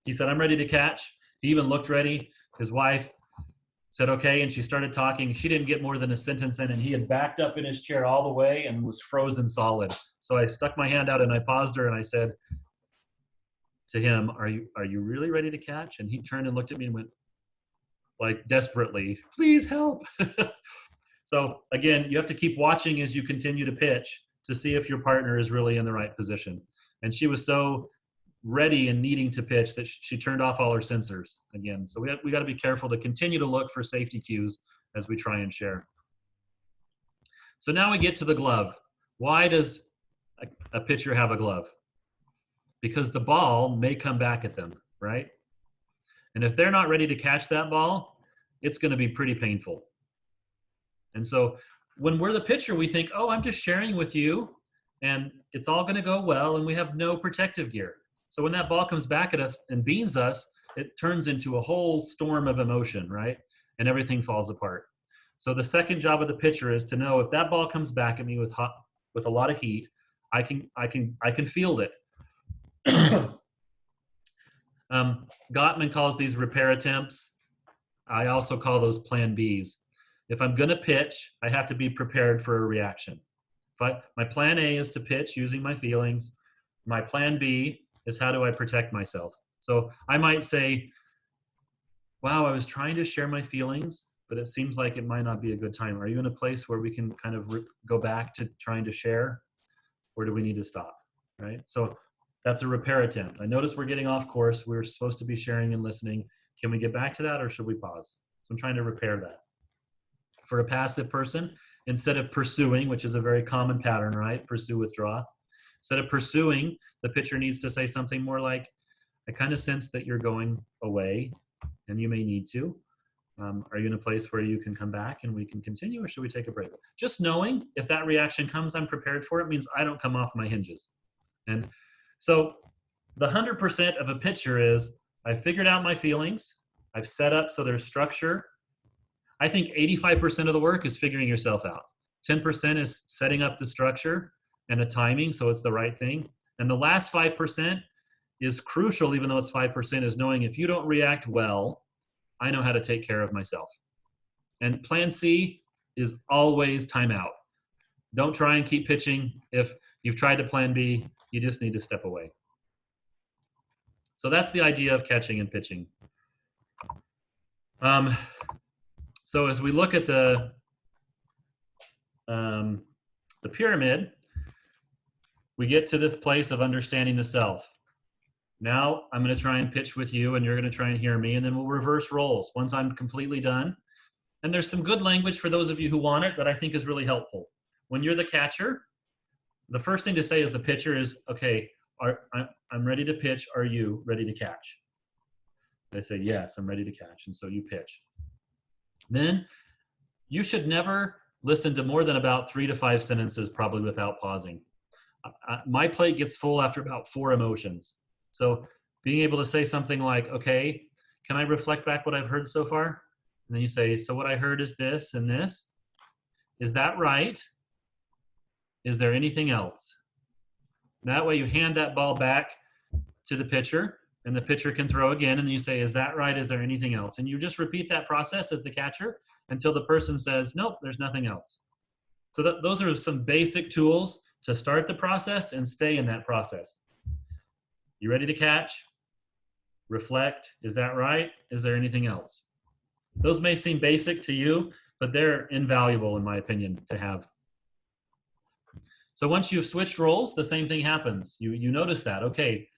He said, I'm ready to catch. He even looked ready. His wife said, okay. And she started talking. She didn't get more than a sentence in, and he had backed up in his chair all the way and was frozen solid. So I stuck my hand out and I paused her and I said to him, are you really ready to catch? And he turned and looked at me and went, like, desperately, please help. So again, you have to keep watching as you continue to pitch to see if your partner is really in the right position. And she was so ready and needing to pitch that she turned off all her sensors again. So we got to be careful to continue to look for safety cues as we try and share. So now we get to the glove. Why does a pitcher have a glove? Because the ball may come back at them, right? And if they're not ready to catch that ball, it's going to be pretty painful. And so when we're the pitcher, we think, oh, I'm just sharing with you and it's all going to go well, and we have no protective gear. So when that ball comes back at us and beans us, it turns into a whole storm of emotion, right? And everything falls apart. So the second job of the pitcher is to know if that ball comes back at me with a lot of heat, I can field it. Gottman calls these repair attempts. I also call those plan Bs. If I'm going to pitch, I have to be prepared for a reaction. My plan A is to pitch using my feelings. My plan B is how do I protect myself? So I might say, wow, I was trying to share my feelings, but it seems like it might not be a good time. Are you in a place where we can kind of go back to trying to share, or do we need to stop, right? So that's a repair attempt. I notice we're getting off course. We're supposed to be sharing and listening. Can we get back to that, or should we pause? So I'm trying to repair that. For a passive person, instead of pursuing, which is a very common pattern, right? Pursue, withdraw. Instead of pursuing, the pitcher needs to say something more like, I kind of sense that you're going away and you may need to. Are you in a place where you can come back and we can continue, or should we take a break? Just knowing if that reaction comes, I'm prepared for it, means I don't come off my hinges. And so the 100% of a pitcher is, I figured out my feelings. I've set up so there's structure. I think 85% of the work is figuring yourself out. 10% is setting up the structure and the timing so it's the right thing. And the last 5% is crucial, even though it's 5%, is knowing if you don't react well, I know how to take care of myself. And plan C is always timeout. Don't try and keep pitching. If you've tried to plan B, you just need to step away. So that's the idea of catching and pitching. So as we look at the pyramid, we get to this place of understanding the self. Now I'm going to try and pitch with you, and you're going to try and hear me, and then we'll reverse roles once I'm completely done. And there's some good language for those of you who want it that I think is really helpful. When you're the catcher, the first thing to say as the pitcher is, okay, I'm ready to pitch. Are you ready to catch? They say, yes, I'm ready to catch. And so you pitch. Then you should never listen to more than about 3 to 5 sentences, probably without pausing. My plate gets full after about 4 emotions. So being able to say something like, okay, can I reflect back what I've heard so far? And then you say, so what I heard is this and this. Is that right? Is there anything else? That way you hand that ball back to the pitcher, and the pitcher can throw again, and you say, is that right? Is there anything else? And you just repeat that process as the catcher until the person says, nope, there's nothing else. So those are some basic tools to start the process and stay in that process. You ready to catch? Reflect. Is that right? Is there anything else? Those may seem basic to you, but they're invaluable, in my opinion, to have. So once you've switched roles, the same thing happens. You notice that, okay,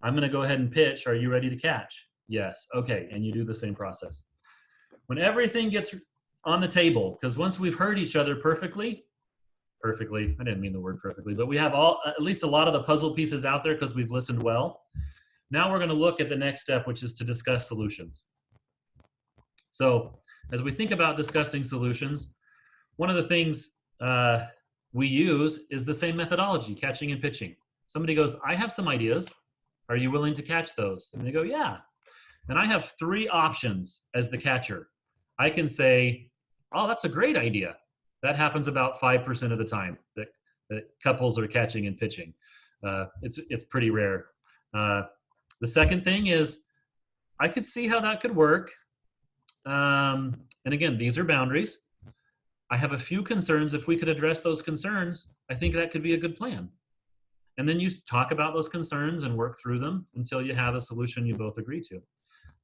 I'm going to go ahead and pitch. Are you ready to catch? Yes. Okay. And you do the same process. When everything gets on the table, because once we've heard each other perfectly, I didn't mean the word perfectly, but we have at least a lot of the puzzle pieces out there because we've listened well. Now we're going to look at the next step, which is to discuss solutions. So as we think about discussing solutions, one of the things we use is the same methodology, catching and pitching. Somebody goes, I have some ideas. Are you willing to catch those? And they go, yeah. And I have 3 options as the catcher. I can say, oh, that's a great idea. That happens about 5% of the time that couples are catching and pitching. It's pretty rare. The second thing is, I could see how that could work. And again, these are boundaries. I have a few concerns. If we could address those concerns, I think that could be a good plan. And then you talk about those concerns and work through them until you have a solution you both agree to.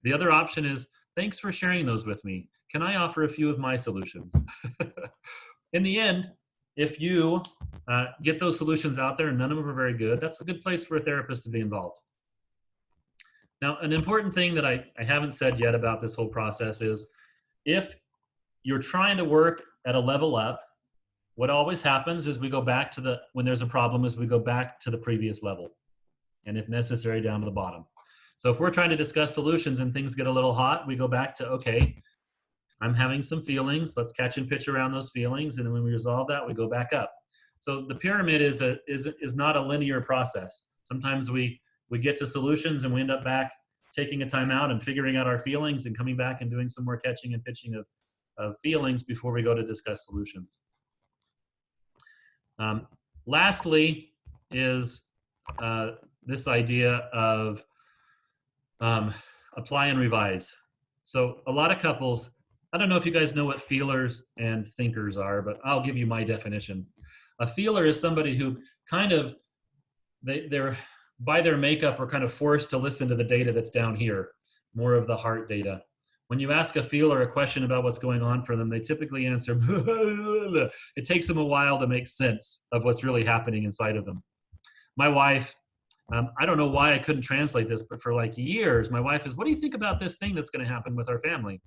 The other option is, thanks for sharing those with me. Can I offer a few of my solutions? In the end, if you get those solutions out there and none of them are very good, that's a good place for a therapist to be involved. Now, an important thing that I haven't said yet about this whole process is, if you're trying to work at a level up, what always happens is we go back to when there's a problem, is we go back to the previous level, and if necessary, down to the bottom. So if we're trying to discuss solutions and things get a little hot, we go back to, okay, I'm having some feelings. Let's catch and pitch around those feelings. And then when we resolve that, we go back up. So the pyramid is not a linear process. Sometimes we get to solutions and we end up back taking a time out and figuring out our feelings and coming back and doing some more catching and pitching of feelings before we go to discuss solutions. Lastly is this idea of apply and revise. So a lot of couples, I don't know if you guys know what feelers and thinkers are, but I'll give you my definition. A feeler is somebody who kind of, they're by their makeup are kind of forced to listen to the data that's down here, more of the heart data. When you ask a feeler a question about what's going on for them, they typically answer, it takes them a while to make sense of what's really happening inside of them. My wife, I don't know why I couldn't translate this, but for like years, my wife is, what do you think about this thing that's going to happen with our family?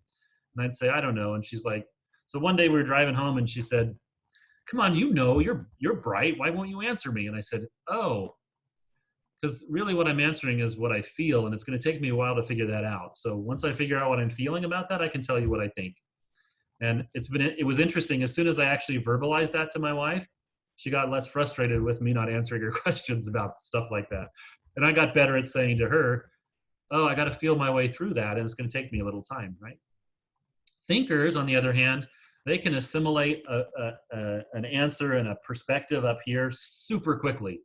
And I'd say, I don't know. And she's like, so one day we were driving home and she said, come on, you know, you're bright. Why won't you answer me? And I said, oh, because really what I'm answering is what I feel, and it's going to take me a while to figure that out. So once I figure out what I'm feeling about that, I can tell you what I think. And it was interesting. As soon as I actually verbalized that to my wife, she got less frustrated with me not answering her questions about stuff like that. And I got better at saying to her, oh, I got to feel my way through that, and it's going to take me a little time, right? Thinkers, on the other hand, they can assimilate an answer and a perspective up here super quickly.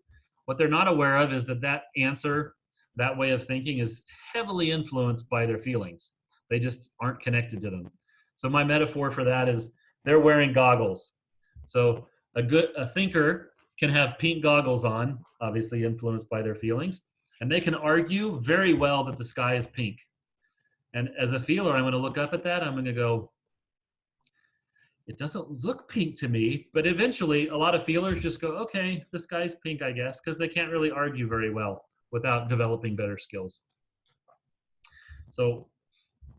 What they're not aware of is that answer, that way of thinking, is heavily influenced by their feelings. They just aren't connected to them. So my metaphor for that is they're wearing goggles. So a thinker can have pink goggles on, obviously influenced by their feelings, and they can argue very well that the sky is pink. And as a feeler, I'm going to look up at that. I'm going to go, it doesn't look pink to me. But eventually, a lot of feelers just go, okay, the sky's pink, I guess, because they can't really argue very well without developing better skills. So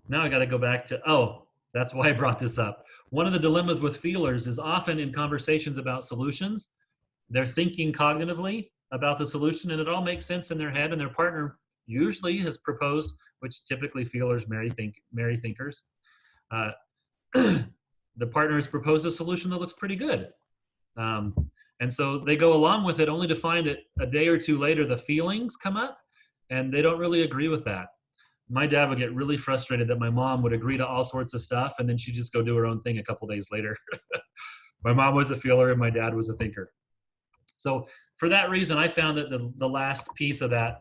now I got to go back to, oh, that's why I brought this up. One of the dilemmas with feelers is often in conversations about solutions, they're thinking cognitively about the solution, and it all makes sense in their head, and their partner usually has proposed, which typically feelers marry thinkers. The partner has proposed a solution that looks pretty good. And so they go along with it only to find that a day or two later, the feelings come up and they don't really agree with that. My dad would get really frustrated that my mom would agree to all sorts of stuff and then she'd just go do her own thing a couple days later. My mom was a feeler and my dad was a thinker. So for that reason, I found that the last piece of that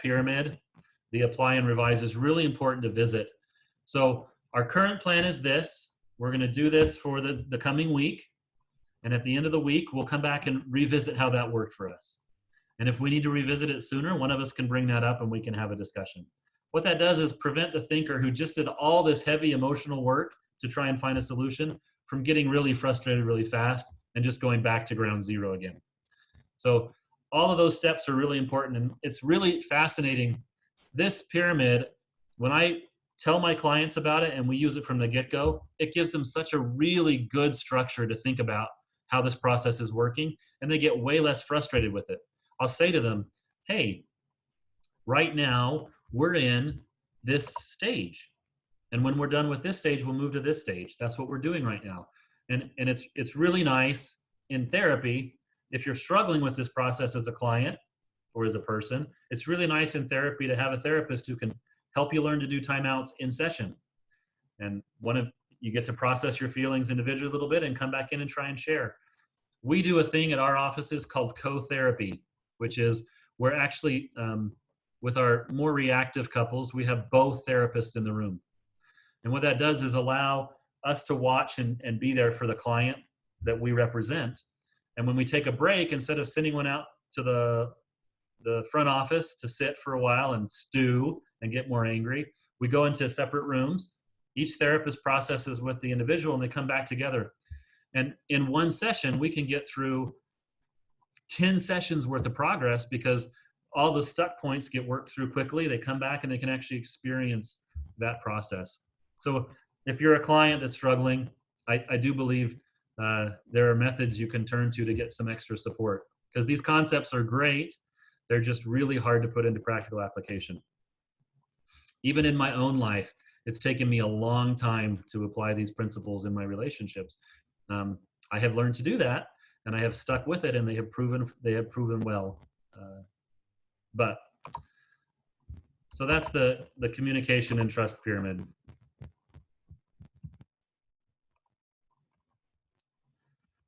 pyramid, the apply and revise, is really important to visit. So our current plan is this. We're going to do this for the coming week. And at the end of the week, we'll come back and revisit how that worked for us. And if we need to revisit it sooner, one of us can bring that up and we can have a discussion. What that does is prevent the thinker who just did all this heavy emotional work to try and find a solution from getting really frustrated really fast and just going back to ground zero again. So all of those steps are really important. And it's really fascinating. This pyramid, when I tell my clients about it and we use it from the get-go, it gives them such a really good structure to think about how this process is working, and they get way less frustrated with it. I'll say to them, hey, right now we're in this stage. And when we're done with this stage, we'll move to this stage. That's what we're doing right now. And it's really nice in therapy. If you're struggling with this process as a client or as a person, it's really nice in therapy to have a therapist who can help you learn to do timeouts in session. And you get to process your feelings individually a little bit and come back in and try and share. We do a thing at our offices called co-therapy, which is we're actually, with our more reactive couples, we have both therapists in the room. And what that does is allow us to watch and be there for the client that we represent. And when we take a break, instead of sending one out to the front office to sit for a while and stew and get more angry, we go into separate rooms. Each therapist processes with the individual and they come back together. And in one session, we can get through 10 sessions worth of progress because all the stuck points get worked through quickly. They come back and they can actually experience that process. So if you're a client that's struggling, I do believe there are methods you can turn to get some extra support, because these concepts are great. They're just really hard to put into practical application. Even in my own life, it's taken me a long time to apply these principles in my relationships. I have learned to do that, and I have stuck with it, and they have proven well. So that's the communication and trust pyramid.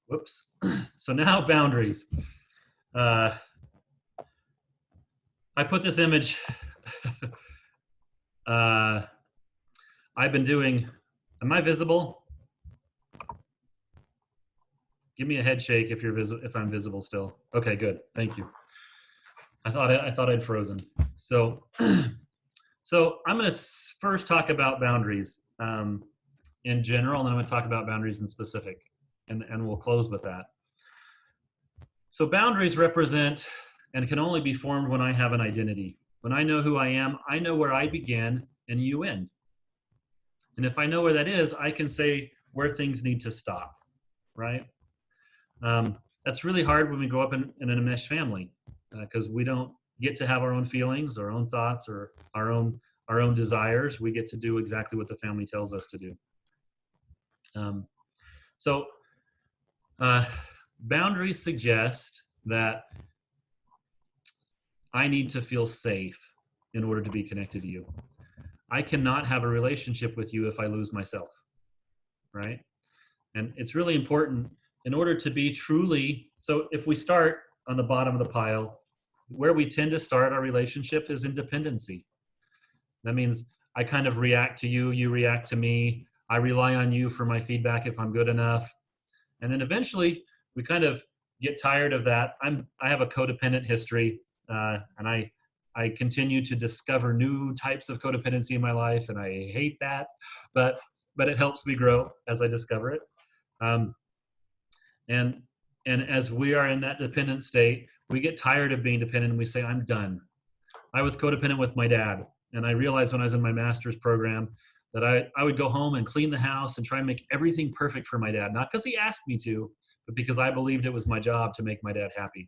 Whoops. So now boundaries. I put this image. I've been doing, am I visible? Give me a head shake if if I'm visible still. Okay, good. Thank you. I thought I'd frozen. So I'm going to first talk about boundaries in general, and then I'm going to talk about boundaries in specific, and we'll close with that. So boundaries represent and can only be formed when I have an identity. When I know who I am, I know where I begin and you end. And if I know where that is, I can say where things need to stop, right? That's really hard when we grow up in an enmeshed family, because we don't get to have our own feelings, our own thoughts, or our own desires. We get to do exactly what the family tells us to do. Boundaries suggest that I need to feel safe in order to be connected to you. I cannot have a relationship with you if I lose myself, right? And it's really important in order to be truly, so if we start on the bottom of the pile, where we tend to start our relationship is in dependency. That means I kind of react to you, you react to me, I rely on you for my feedback if I'm good enough. And then eventually we kind of get tired of that. I have a codependent history, and I continue to discover new types of codependency in my life, and I hate that, but it helps me grow as I discover it. And as we are in that dependent state, we get tired of being dependent and we say, I'm done. I was codependent with my dad, and I realized when I was in my master's program that I would go home and clean the house and try and make everything perfect for my dad, not because he asked me to, but because I believed it was my job to make my dad happy.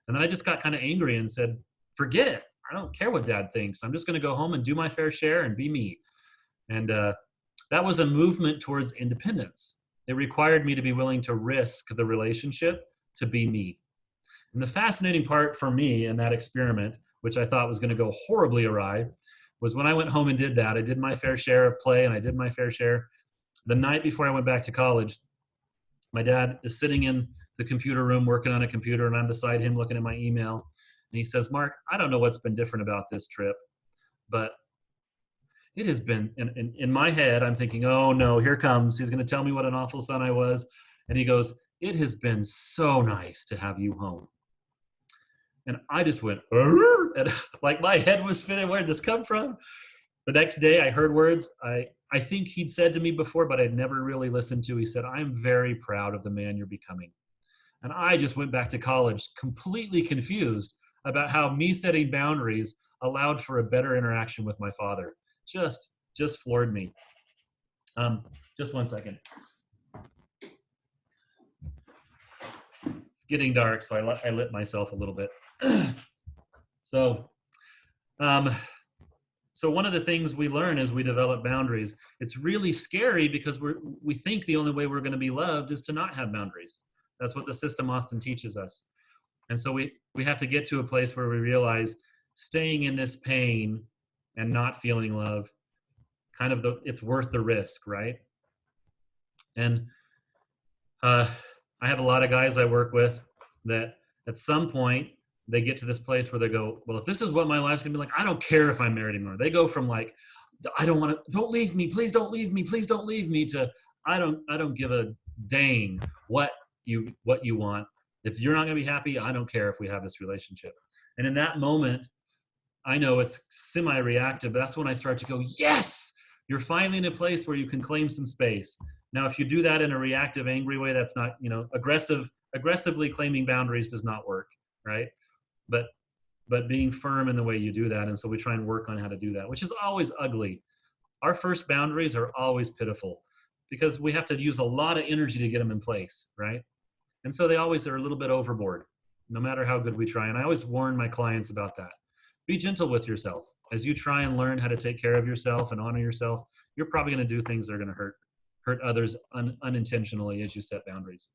And then I just got kind of angry and said, forget it. I don't care what dad thinks. I'm just going to go home and do my fair share and be me. And that was a movement towards independence. It required me to be willing to risk the relationship to be me. And the fascinating part for me in that experiment, which I thought was going to go horribly awry, was when I went home and did that. I did my fair share of play and I did my fair share. The night before I went back to college, my dad is sitting in the computer room working on a computer, and I'm beside him looking at my email. And he says, Mark, I don't know what's been different about this trip, but it has been, in my head, I'm thinking, oh no, here comes. He's going to tell me what an awful son I was. And he goes, it has been so nice to have you home. And I just went, and like my head was spinning. Where did this come from? The next day I heard words I think he'd said to me before, but I'd never really listened to. He said, I'm very proud of the man you're becoming. And I just went back to college completely confused about how me setting boundaries allowed for a better interaction with my father. Just floored me. Just one second. It's getting dark, so I lit myself a little bit. So one of the things we learn as we develop boundaries, it's really scary because we think the only way we're going to be loved is to not have boundaries. That's what the system often teaches us. And so we have to get to a place where we realize staying in this pain and not feeling love, it's worth the risk, right? And I have a lot of guys I work with that at some point they get to this place where they go, well, if this is what my life's gonna be like, I don't care if I'm married anymore. They go from like, I don't want to, don't leave me, please don't leave me, please don't leave me, to I don't give a dang what you want. If you're not gonna be happy, I don't care if we have this relationship. And in that moment, I know it's semi-reactive, but that's when I start to go, yes, you're finally in a place where you can claim some space. Now, if you do that in a reactive, angry way, that's not, aggressively claiming boundaries does not work, right? But being firm in the way you do that. And so we try and work on how to do that, which is always ugly. Our first boundaries are always pitiful because we have to use a lot of energy to get them in place, right? And so they always are a little bit overboard, no matter how good we try. And I always warn my clients about that. Be gentle with yourself. As you try and learn how to take care of yourself and honor yourself, you're probably going to do things that are going to hurt others unintentionally as you set boundaries.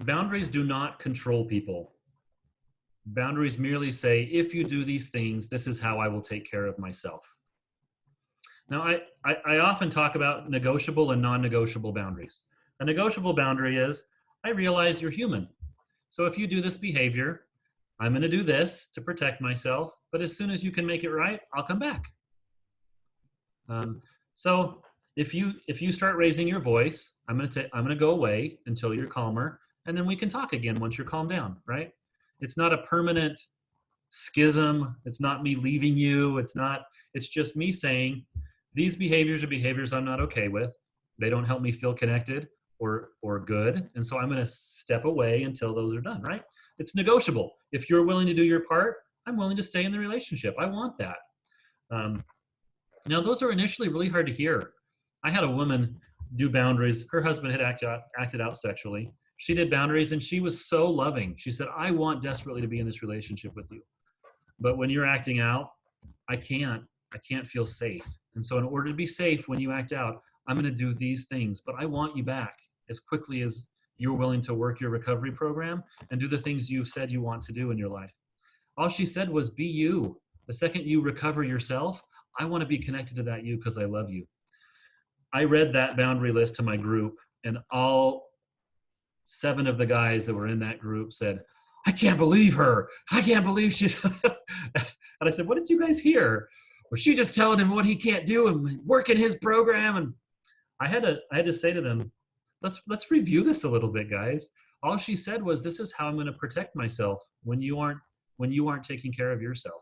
Boundaries do not control people. Boundaries merely say, if you do these things, this is how I will take care of myself. Now, I often talk about negotiable and non-negotiable boundaries. A negotiable boundary is, I realize you're human. So if you do this behavior, I'm going to do this to protect myself, but as soon as you can make it right, I'll come back. So if you start raising your voice, I'm going to go away until you're calmer, and then we can talk again once you're calmed down, right? It's not a permanent schism. It's not me leaving you. It's just me saying, these behaviors are behaviors I'm not okay with. They don't help me feel connected or good. And so I'm going to step away until those are done, right? It's negotiable. If you're willing to do your part, I'm willing to stay in the relationship. I want that. Now, those are initially really hard to hear. I had a woman do boundaries. Her husband had acted out sexually. She did boundaries and she was so loving. She said, I want desperately to be in this relationship with you. But when you're acting out, I can't feel safe. And so in order to be safe when you act out, I'm going to do these things, but I want you back as quickly as you're willing to work your recovery program and do the things you've said you want to do in your life. All she said was, be you. The second you recover yourself, I want to be connected to that you because I love you. I read that boundary list to my group, and all 7 of the guys that were in that group said, I can't believe her. I can't believe she's, and I said, what did you guys hear? Well, she just telling him what he can't do and working his program. And I had to say to them, let's review this a little bit, guys. All she said was, this is how I'm going to protect myself when you aren't taking care of yourself.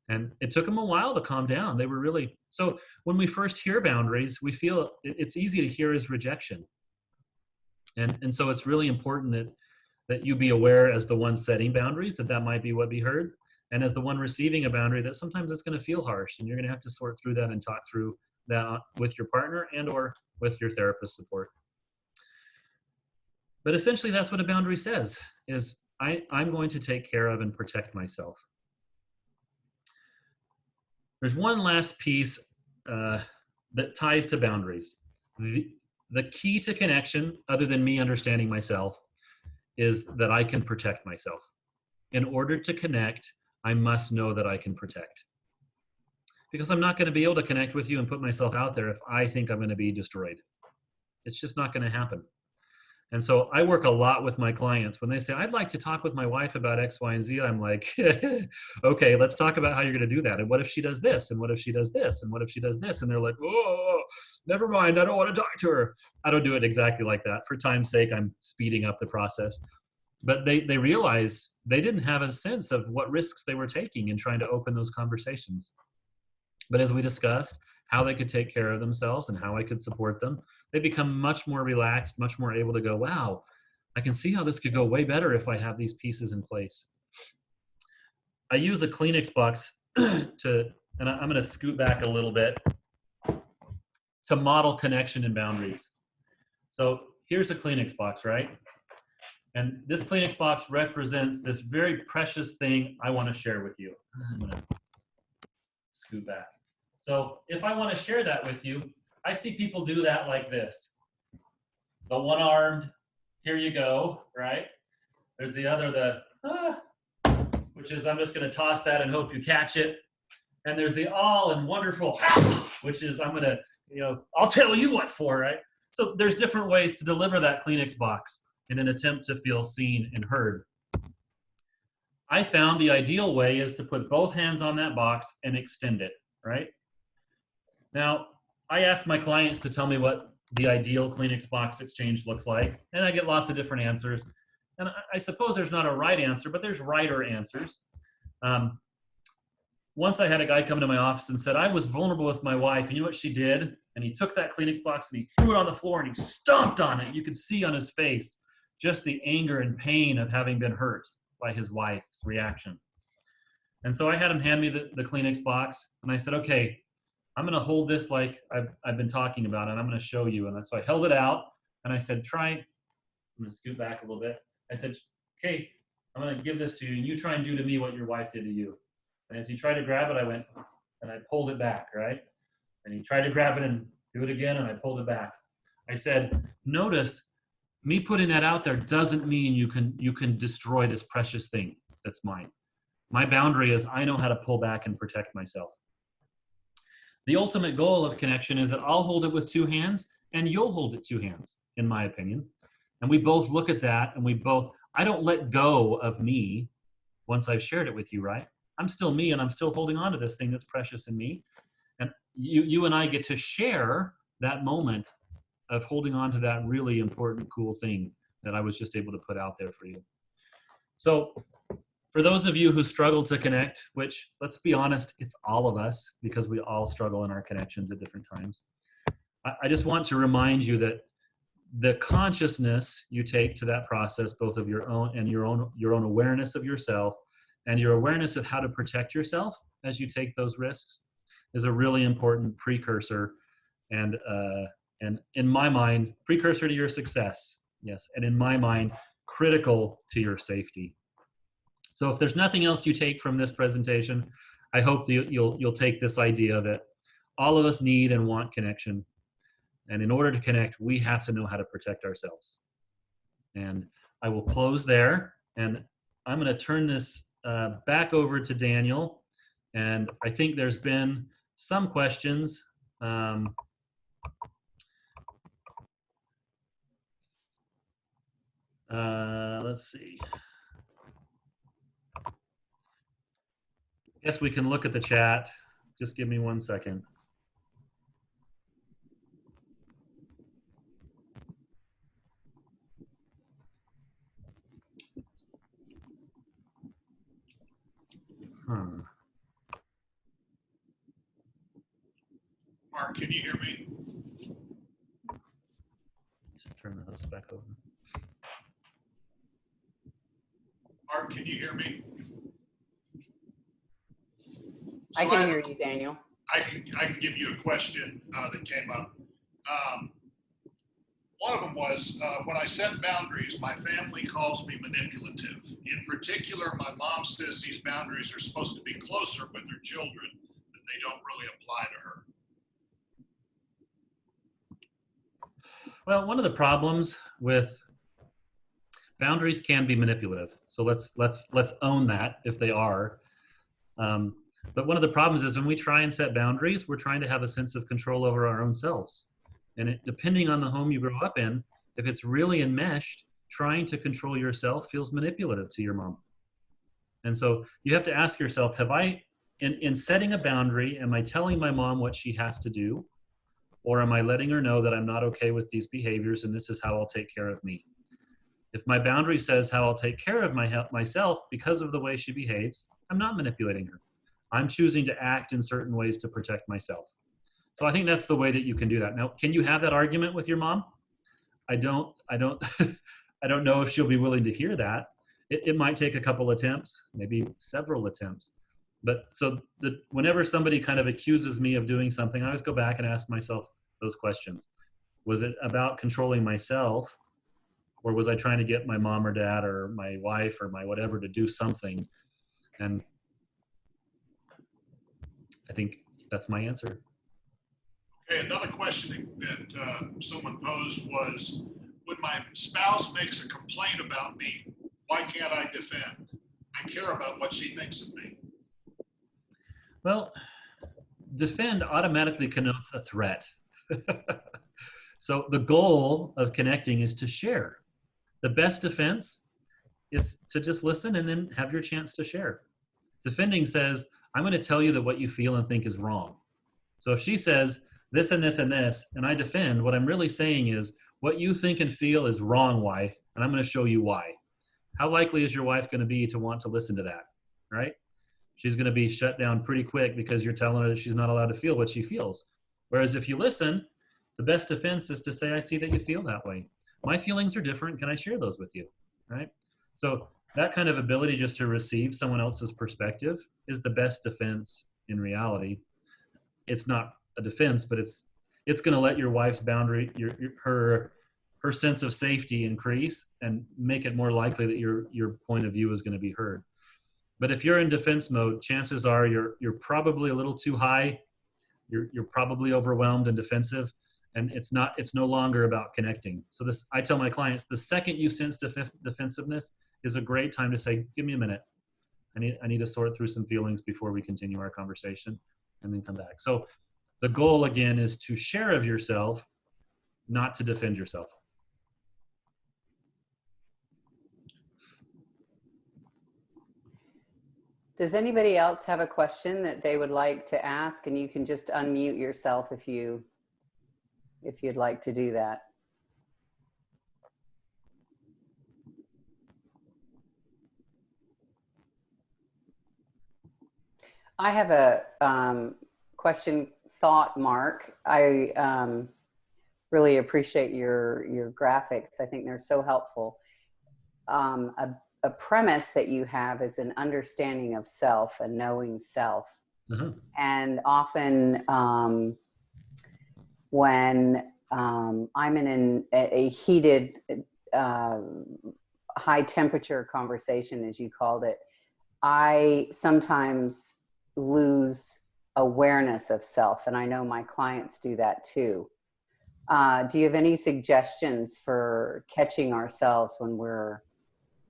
And it took them a while to calm down. They were really, so when we first hear boundaries, we feel it's easy to hear as rejection. And so it's really important that you be aware as the one setting boundaries, that might be what be heard. And as the one receiving a boundary, that sometimes it's going to feel harsh, and you're going to have to sort through that and talk through that with your partner and or with your therapist support. But essentially that's what a boundary says, is I'm going to take care of and protect myself. There's one last piece that ties to boundaries. The key to connection, other than me understanding myself, is that I can protect myself. In order to connect, I must know that I can protect. Because I'm not going to be able to connect with you and put myself out there if I think I'm going to be destroyed. It's just not going to happen. And so I work a lot with my clients. When they say, I'd like to talk with my wife about X, Y, and Z, I'm like, okay, let's talk about how you're going to do that. And what if she does this? And what if she does this? And what if she does this? And they're like, oh, never mind. I don't want to talk to her. I don't do it exactly like that. For time's sake, I'm speeding up the process. But they realize they didn't have a sense of what risks they were taking in trying to open those conversations. But as we discussed, how they could take care of themselves and how I could support them, they become much more relaxed, much more able to go, wow, I can see how this could go way better if I have these pieces in place. I use a Kleenex box and I'm going to scoot back a little bit to model connection and boundaries. So here's a Kleenex box, right? And this Kleenex box represents this very precious thing I want to share with you. I'm going to scoot back. So if I want to share that with you, I see people do that like this. The one-armed, here you go, right? There's the other, which is I'm just going to toss that and hope you catch it. And there's the all and wonderful, which is I'm going to, I'll tell you what for, right? So there's different ways to deliver that Kleenex box in an attempt to feel seen and heard. I found the ideal way is to put both hands on that box and extend it, right? Now, I ask my clients to tell me what the ideal Kleenex box exchange looks like, and I get lots of different answers. And I suppose there's not a right answer, but there's righter answers. Once I had a guy come to my office and said, I was vulnerable with my wife, and you know what she did? And he took that Kleenex box and he threw it on the floor and he stomped on it. You could see on his face just the anger and pain of having been hurt by his wife's reaction. And so I had him hand me the Kleenex box, and I said, okay, I'm going to hold this like I've been talking about, and I'm going to show you. And so I held it out, and I said, I'm going to scoot back a little bit. I said, okay, I'm going to give this to you, and you try and do to me what your wife did to you. And as he tried to grab it, I went, and I pulled it back, right? And he tried to grab it and do it again, and I pulled it back. I said, notice, me putting that out there doesn't mean you can destroy this precious thing that's mine. My boundary is I know how to pull back and protect myself. The ultimate goal of connection is that I'll hold it with two hands and you'll hold it two hands, in my opinion. And we both look at that and I don't let go of me once I've shared it with you, right? I'm still me and I'm still holding on to this thing that's precious in me. And you and I get to share that moment of holding on to that really important, cool thing that I was just able to put out there for you. So for those of you who struggle to connect, which let's be honest, it's all of us because we all struggle in our connections at different times. I just want to remind you that the consciousness you take to that process, both of your own and your own awareness of yourself and your awareness of how to protect yourself as you take those risks, is a really important precursor and in my mind, precursor to your success. Yes, and in my mind, critical to your safety. So if there's nothing else you take from this presentation, I hope that you'll take this idea that all of us need and want connection. And in order to connect, we have to know how to protect ourselves. And I will close there. And I'm going to turn this back over to Daniel. And I think there's been some questions. Let's see. I guess we can look at the chat. Just give me 1 second. Mark, can you hear me? Turn the host back over. Mark, can you hear me? I So can hear you, Daniel. I can give you a question that came up. One of them was when I set boundaries, my family calls me manipulative. In particular, my mom says these boundaries are supposed to be closer with her children, that they don't really apply to her. Well, one of the problems with boundaries can be manipulative. So let's own that if they are. But one of the problems is when we try and set boundaries, we're trying to have a sense of control over our own selves. And depending on the home you grow up in, if it's really enmeshed, trying to control yourself feels manipulative to your mom. And so you have to ask yourself, in setting a boundary, am I telling my mom what she has to do? Or am I letting her know that I'm not okay with these behaviors and this is how I'll take care of me? If my boundary says how I'll take care of myself because of the way she behaves, I'm not manipulating her. I'm choosing to act in certain ways to protect myself. So I think that's the way that you can do that. Now, can you have that argument with your mom? I don't I don't know if she'll be willing to hear that. It might take a couple attempts, maybe several attempts. But so whenever somebody kind of accuses me of doing something, I always go back and ask myself those questions. Was it about controlling myself? Or was I trying to get my mom or dad or my wife or my whatever to do something? And I think that's my answer. Okay, another question that someone posed was, when my spouse makes a complaint about me, why can't I defend? I care about what she thinks of me. Well, defend automatically connotes a threat. So the goal of connecting is to share. The best defense is to just listen and then have your chance to share. Defending says, I'm going to tell you that what you feel and think is wrong. So if she says this and this and this, and I defend, what I'm really saying is, what you think and feel is wrong, wife, and I'm going to show you why. How likely is your wife going to be to want to listen to that, right? She's going to be shut down pretty quick because you're telling her that she's not allowed to feel what she feels. Whereas if you listen, the best defense is to say, I see that you feel that way. My feelings are different. Can I share those with you, right? So that kind of ability just to receive someone else's perspective is the best defense in reality. It's not a defense, but it's going to let your wife's boundary, her sense of safety increase and make it more likely that your point of view is going to be heard. But if you're in defense mode, chances are you're probably a little too high. You're probably overwhelmed and defensive, and it's no longer about connecting. So I tell my clients, the second you sense defensiveness is a great time to say, give me a minute. I need to sort through some feelings before we continue our conversation, and then come back. So the goal again is to share of yourself, not to defend yourself. Does anybody else have a question that they would like to ask? And you can just unmute yourself if you'd like to do that. I have a question thought, Mark. I really appreciate your graphics. I think they're so helpful. A premise that you have is an understanding of self and knowing self. Uh-huh. And often when I'm in a heated, high temperature conversation, as you called it, I sometimes lose awareness of self. And I know my clients do that too. Do you have any suggestions for catching ourselves when we're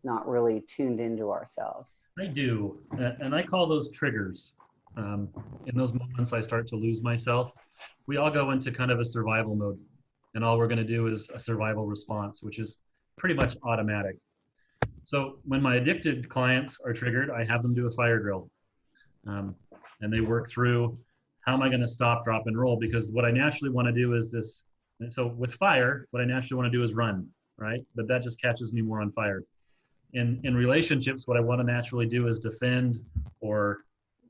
not really tuned into ourselves? I do, and I call those triggers. In those moments I start to lose myself, we all go into kind of a survival mode, and all we're going to do is a survival response, which is pretty much automatic. So when my addicted clients are triggered, I have them do a fire drill, and they work through, how am I going to stop, drop, and roll? Because what I naturally want to do is this. And so with fire, what I naturally want to do is run, right? But that just catches me more on fire. In relationships, what I want to naturally do is defend or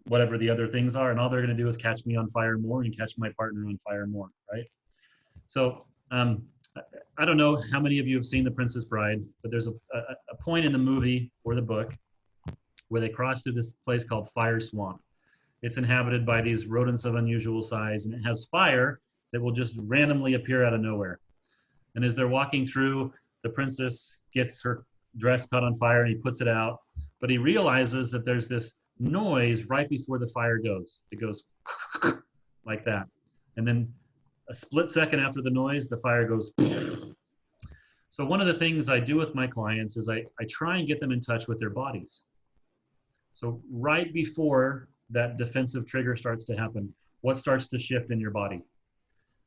whatever the other things are, and all they're going to do is catch me on fire more and catch my partner on fire more, right? So I don't know how many of you have seen The Princess Bride, but there's a point in the movie or the book where they cross through this place called Fire Swamp. It's inhabited by these rodents of unusual size, and it has fire that will just randomly appear out of nowhere. And as they're walking through, the princess gets her dress caught on fire and he puts it out. But he realizes that there's this noise right before the fire goes. It goes like that. And then a split second after the noise, the fire goes. So one of the things I do with my clients is I try and get them in touch with their bodies. So right before that defensive trigger starts to happen, what starts to shift in your body?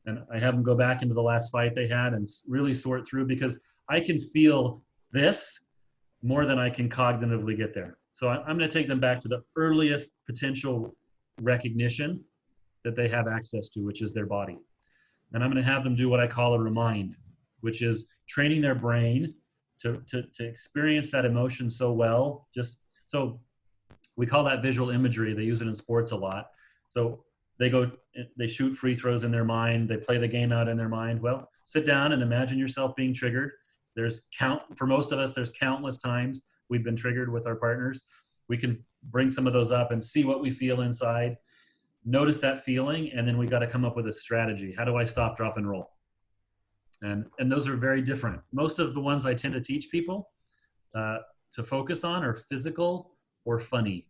And I have them go back into the last fight they had and really sort through, because I can feel this more than I can cognitively get there. So I'm going to take them back to the earliest potential recognition that they have access to, which is their body. And I'm going to have them do what I call a remind, which is training their brain to experience that emotion so well. Just so we call that visual imagery. They use it in sports a lot. So they shoot free throws in their mind. They play the game out in their mind. Well, sit down and imagine yourself being triggered. For most of us, there's countless times we've been triggered with our partners. We can bring some of those up and see what we feel inside. Notice that feeling, and then we got to come up with a strategy. How do I stop, drop, and roll? And those are very different. Most of the ones I tend to teach people to focus on are physical or funny.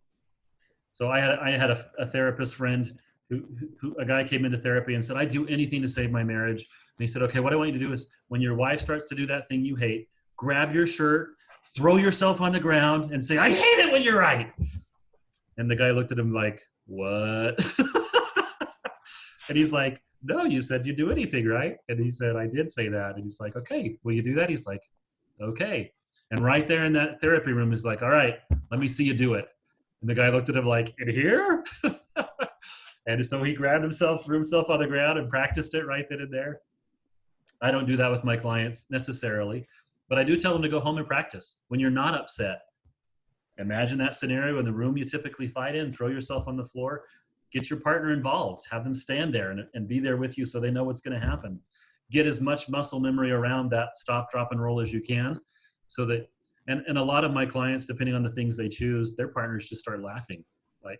So I had a therapist friend who a guy came into therapy and said, I do anything to save my marriage. And he said, okay, what I want you to do is when your wife starts to do that thing you hate, grab your shirt, throw yourself on the ground and say, I hate it when you're right. And the guy looked at him like, what? And he's like, no, you said you'd do anything, right? And he said, I did say that. And he's like, okay, will you do that? He's like, okay. And right there in that therapy room is like, all right, let me see you do it. And the guy looked at him like, in here? And so he grabbed himself, threw himself on the ground and practiced it right then and there. I don't do that with my clients necessarily, but I do tell them to go home and practice. When you're not upset, imagine that scenario in the room you typically fight in, throw yourself on the floor, get your partner involved, have them stand there and be there with you so they know what's going to happen. Get as much muscle memory around that stop, drop, and roll as you can, so that, and a lot of my clients, depending on the things they choose, their partners just start laughing. Like,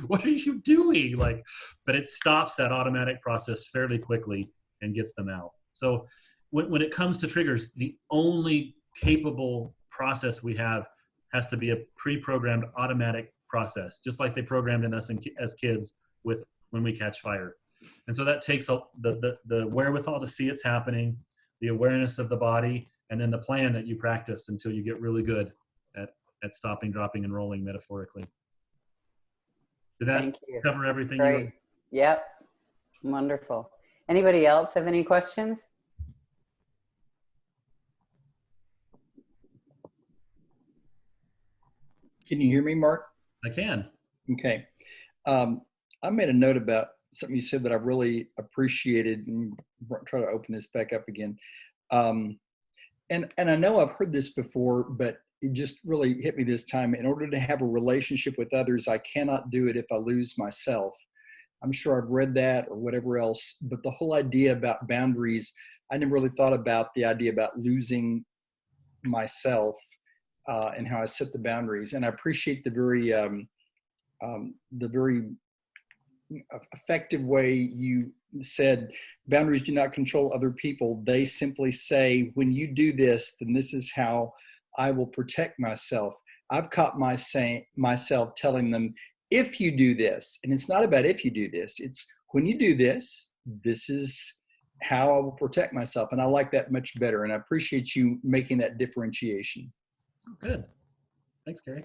what are you doing? Like, but it stops that automatic process fairly quickly and gets them out. So when it comes to triggers, the only capable process we have has to be a pre-programmed automatic process, just like they programmed in us as kids with when we catch fire. And so that takes the wherewithal to see it's happening, the awareness of the body, and then the plan that you practice until you get really good at stopping, dropping, and rolling metaphorically. Did that Thank you. cover everything? Great. Yep. Wonderful. Anybody else have any questions? Can you hear me, Mark? I can. Okay. I made a note about something you said that I really appreciated, and try to open this back up again. And I know I've heard this before, but it just really hit me this time. In order to have a relationship with others, I cannot do it if I lose myself. I'm sure I've read that or whatever else, but the whole idea about boundaries, I never really thought about the idea about losing myself and how I set the boundaries. And I appreciate the very effective way you said boundaries do not control other people. They simply say, when you do this, then this is how I will protect myself. I've caught myself telling them, if you do this, and it's not about if you do this, it's when you do this, this is how I will protect myself. And I like that much better. And I appreciate you making that differentiation. Good. Thanks, Gary.